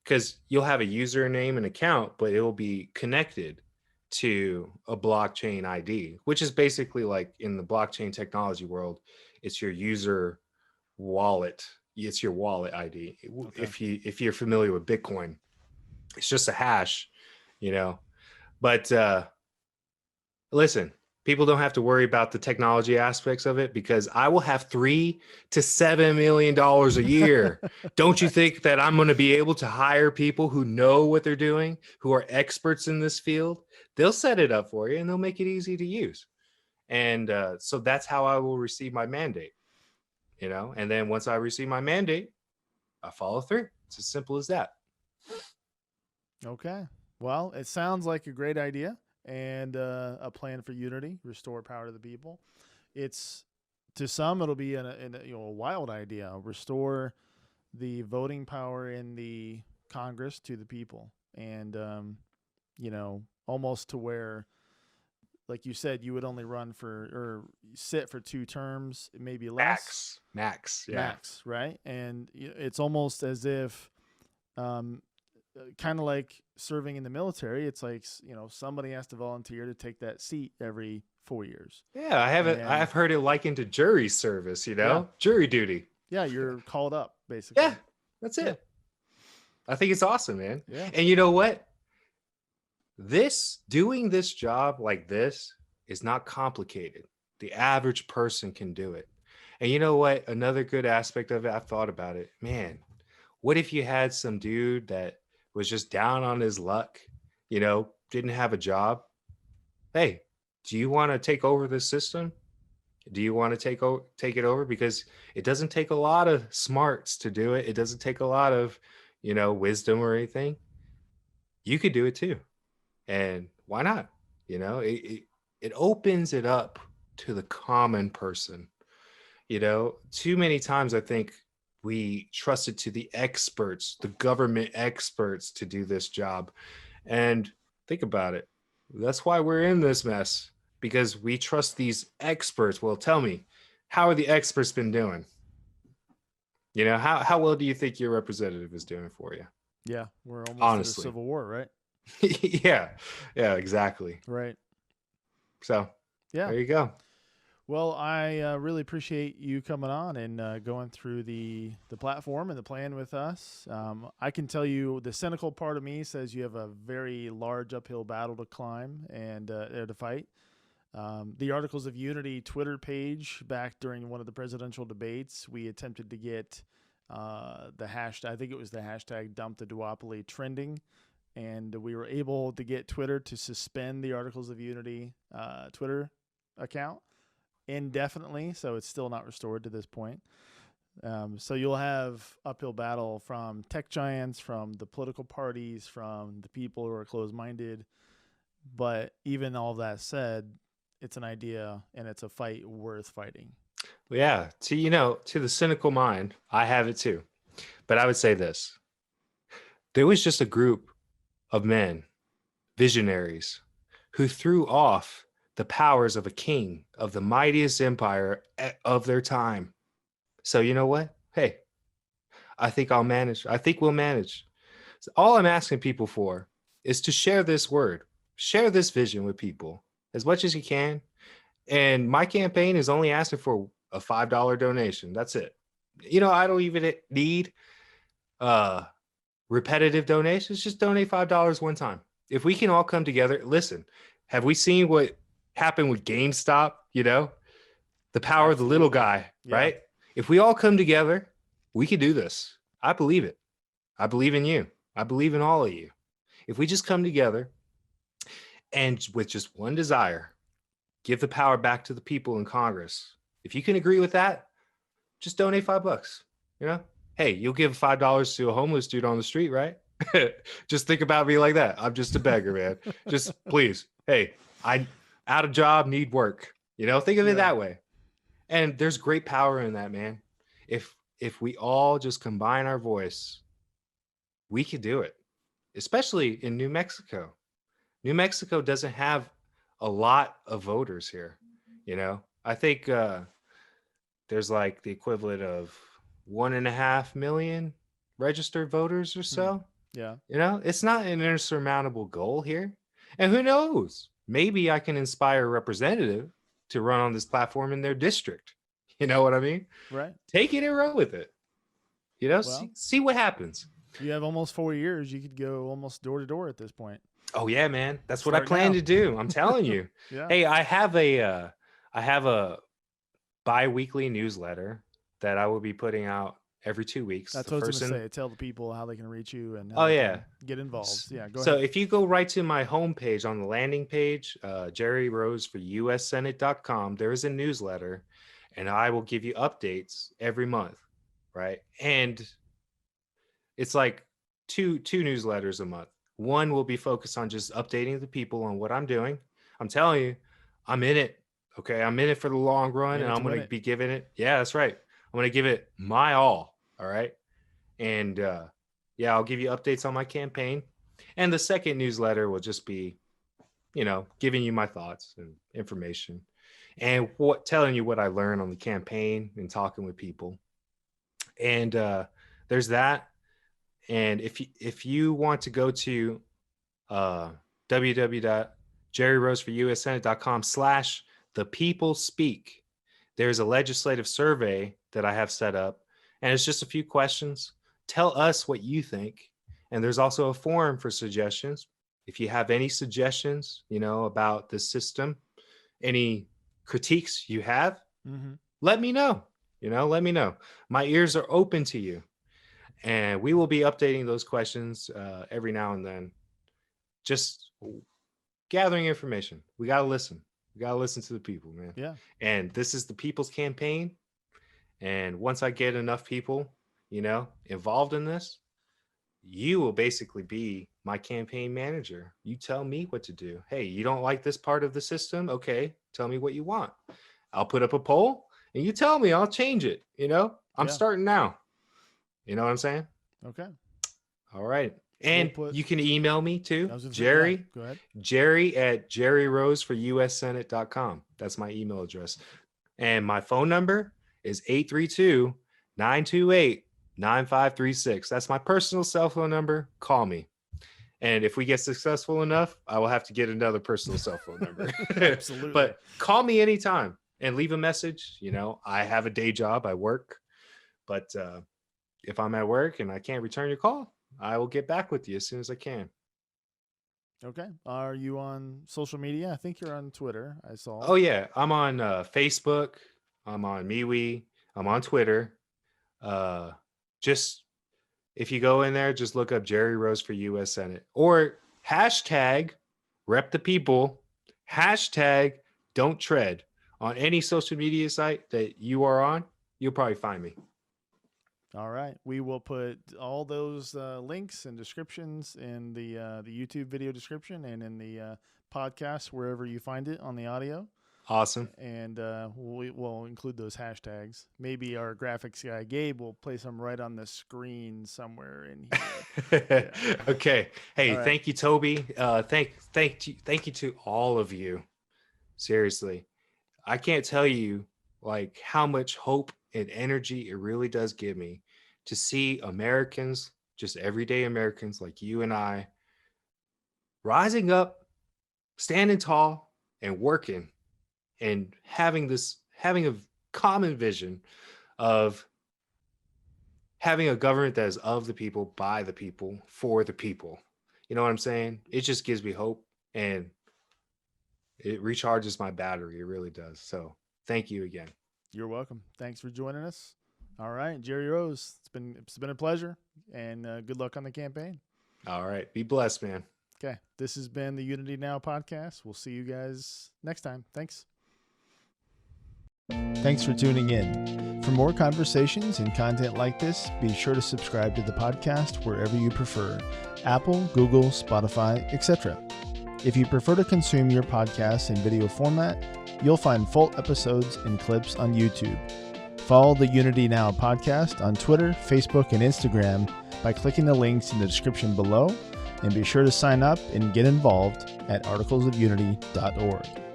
because you'll have a username and account, but it will be connected to a blockchain ID, which is basically like in the blockchain technology world, it's your user wallet. It's your wallet ID. Okay. If you're familiar with Bitcoin, it's just a hash, But listen, people don't have to worry about the technology aspects of it, because I will have $3 to $7 million a year. Don't you think that I'm going to be able to hire people who know what they're doing, who are experts in this field? They'll set it up for you and they'll make it easy to use. And so that's how I will receive my mandate, and then once I receive my mandate, I follow through. It's as simple as that. Okay. Well, it sounds like a great idea and a plan for unity, restore power to the people. It's, to some, it'll be a wild idea, restore the voting power in the Congress to the people. And, almost to where, like you said, you would only run or sit for 2 terms, maybe less. Max, yeah. Max, right? And it's almost as if, kind of like serving in the military. It's like, somebody has to volunteer to take that seat every 4 years. Yeah, I've heard it likened to jury service, jury duty. Yeah, you're called up, basically. Yeah, that's it. Yeah. I think it's awesome, man. Yeah. And you know what? Doing this job like this is not complicated. The average person can do it. And you know what? Another good aspect of it, I've thought about it. Man, what if you had some dude that was just down on his luck, didn't have a job? Hey, do you want to take over this system? Do you want to take it over? Because it doesn't take a lot of smarts to do it. It doesn't take a lot of, wisdom or anything. You could do it too. And why not? It opens it up to the common person. Too many times I think we trusted to the experts, the government experts, to do this job. And think about it. That's why we're in this mess, because we trust these experts. Well, tell me, how are the experts been doing? How well do you think your representative is doing for you? Yeah, we're almost Honestly. in a civil war, right? Yeah, exactly. Right. So yeah, there you go. Well, I really appreciate you coming on and going through the platform and the plan with us. I can tell you the cynical part of me says you have a very large uphill battle to climb and to fight. The Articles of Unity Twitter page, back during one of the presidential debates, we attempted to get the hashtag, I think it was the hashtag dump the duopoly, trending. And we were able to get Twitter to suspend the Articles of Unity Twitter account indefinitely, so it's still not restored to this point. So you'll have uphill battle from tech giants, from the political parties, from the people who are closed-minded. But even all that said, it's an idea and it's a fight worth fighting. Yeah, to the cynical mind, I have it too. But I would say this. There was just a group of men, visionaries, who threw off the powers of a king of the mightiest empire of their time. So you know what? Hey, I think I'll manage. I think we'll manage. So all I'm asking people for is to share this word, share this vision with people as much as you can. And my campaign is only asking for a $5 donation. That's it. I don't even need repetitive donations. Just donate $5 one time. If we can all come together, listen, have we seen what happened with GameStop? The power of the little guy, right? If we all come together, we can do this. I believe it. I believe in you. I believe in all of you. If we just come together and with just one desire, give the power back to the people in Congress. If you can agree with that, just donate $5. Hey, you'll give $5 to a homeless dude on the street, right? Just think about me like that. I'm just a beggar, man. Just please. Hey, I out of job, need work. Think of it that way. And there's great power in that, man. If we all just combine our voice, we could do it. Especially in New Mexico. New Mexico doesn't have a lot of voters here. I think there's like the equivalent of 1.5 million registered voters or so. Yeah. It's not an insurmountable goal here. And who knows? Maybe I can inspire a representative to run on this platform in their district. You know what I mean? Right. Take it and run with it. Well, see what happens. You have almost 4 years. You could go almost door to door at this point. Oh yeah, man. That's what I plan to do. I'm telling you. Yeah. Hey, I have a bi-weekly newsletter that I will be putting out every 2 weeks. That's what I was going to say. Tell the people how they can reach you and get involved. Yeah, go ahead. So if you go right to my homepage on the landing page, jerryroseforusenate.com, there is a newsletter, and I will give you updates every month, right? And it's like two newsletters a month. One will be focused on just updating the people on what I'm doing. I'm telling you, I'm in it. Okay, I'm in it for the long run, and I'm going to be giving it. Yeah, that's right. I'm going to give it my all. All right. And I'll give you updates on my campaign. And the second newsletter will just be, giving you my thoughts and information and telling you what I learned on the campaign and talking with people. And there's that. And if you want to go to www.jerryroseforusenate.com/thepeoplespeak, there's a legislative survey that I have set up. And it's just a few questions. Tell us what you think. And there's also a forum for suggestions. If you have any suggestions, about the system, any critiques you have, let me know. Let me know. My ears are open to you. And we will be updating those questions every now and then. Just gathering information. We got to listen. We got to listen to the people, man. Yeah. And this is the people's campaign. And once I get enough people, involved in this, you will basically be my campaign manager. You tell me what to do. Hey, you don't like this part of the system? Okay, tell me what you want. I'll put up a poll and you tell me, I'll change it. I'm starting now. You know what I'm saying? Okay. All right. And you can email me too, Jerry. Go ahead. Jerry@jerryroseforusenate.com. That's my email address. And my phone number is 832-928-9536. That's my personal cell phone number. Call me. And if we get successful enough, I will have to get another personal cell phone number. Absolutely. But call me anytime and leave a message. I have a day job. I work. But if I'm at work and I can't return your call, I will get back with you as soon as I can. Okay. Are you on social media? I think you're on Twitter. I saw. Oh, yeah. I'm on Facebook. I'm on MeWe. I'm on Twitter. Just if you go in there, just look up Jerry Rose for U.S. Senate or hashtag rep the people, hashtag don't tread on any social media site that you are on. You'll probably find me. All right. We will put all those links and descriptions in the YouTube video description and in the podcast, wherever you find it on the audio. Awesome. And we'll include those hashtags. Maybe our graphics guy, Gabe, will place them right on the screen somewhere in here. Yeah. Okay. Hey, right. Thank you, Toby. Thank you to all of you. Seriously. I can't tell you how much hope and energy it really does give me to see Americans, just everyday Americans like you and I, rising up, standing tall, and working, and having a common vision of having a government that is of the people, by the people, for the people. You know what I'm saying? It just gives me hope, and it recharges my battery. It really does. So thank you again. You're welcome. Thanks for joining us. All right, Jerry Rose, it's been a pleasure, and good luck on the campaign. All right. Be blessed, man. Okay. This has been the Unity Now podcast. We'll see you guys next time. Thanks. Thanks for tuning in. For more conversations and content like this, be sure to subscribe to the podcast wherever you prefer: Apple, Google, Spotify, etc. If you prefer to consume your podcast in video format, you'll find full episodes and clips on YouTube. Follow the UnityNow podcast on Twitter, Facebook, and Instagram by clicking the links in the description below, and be sure to sign up and get involved at articlesofunity.org.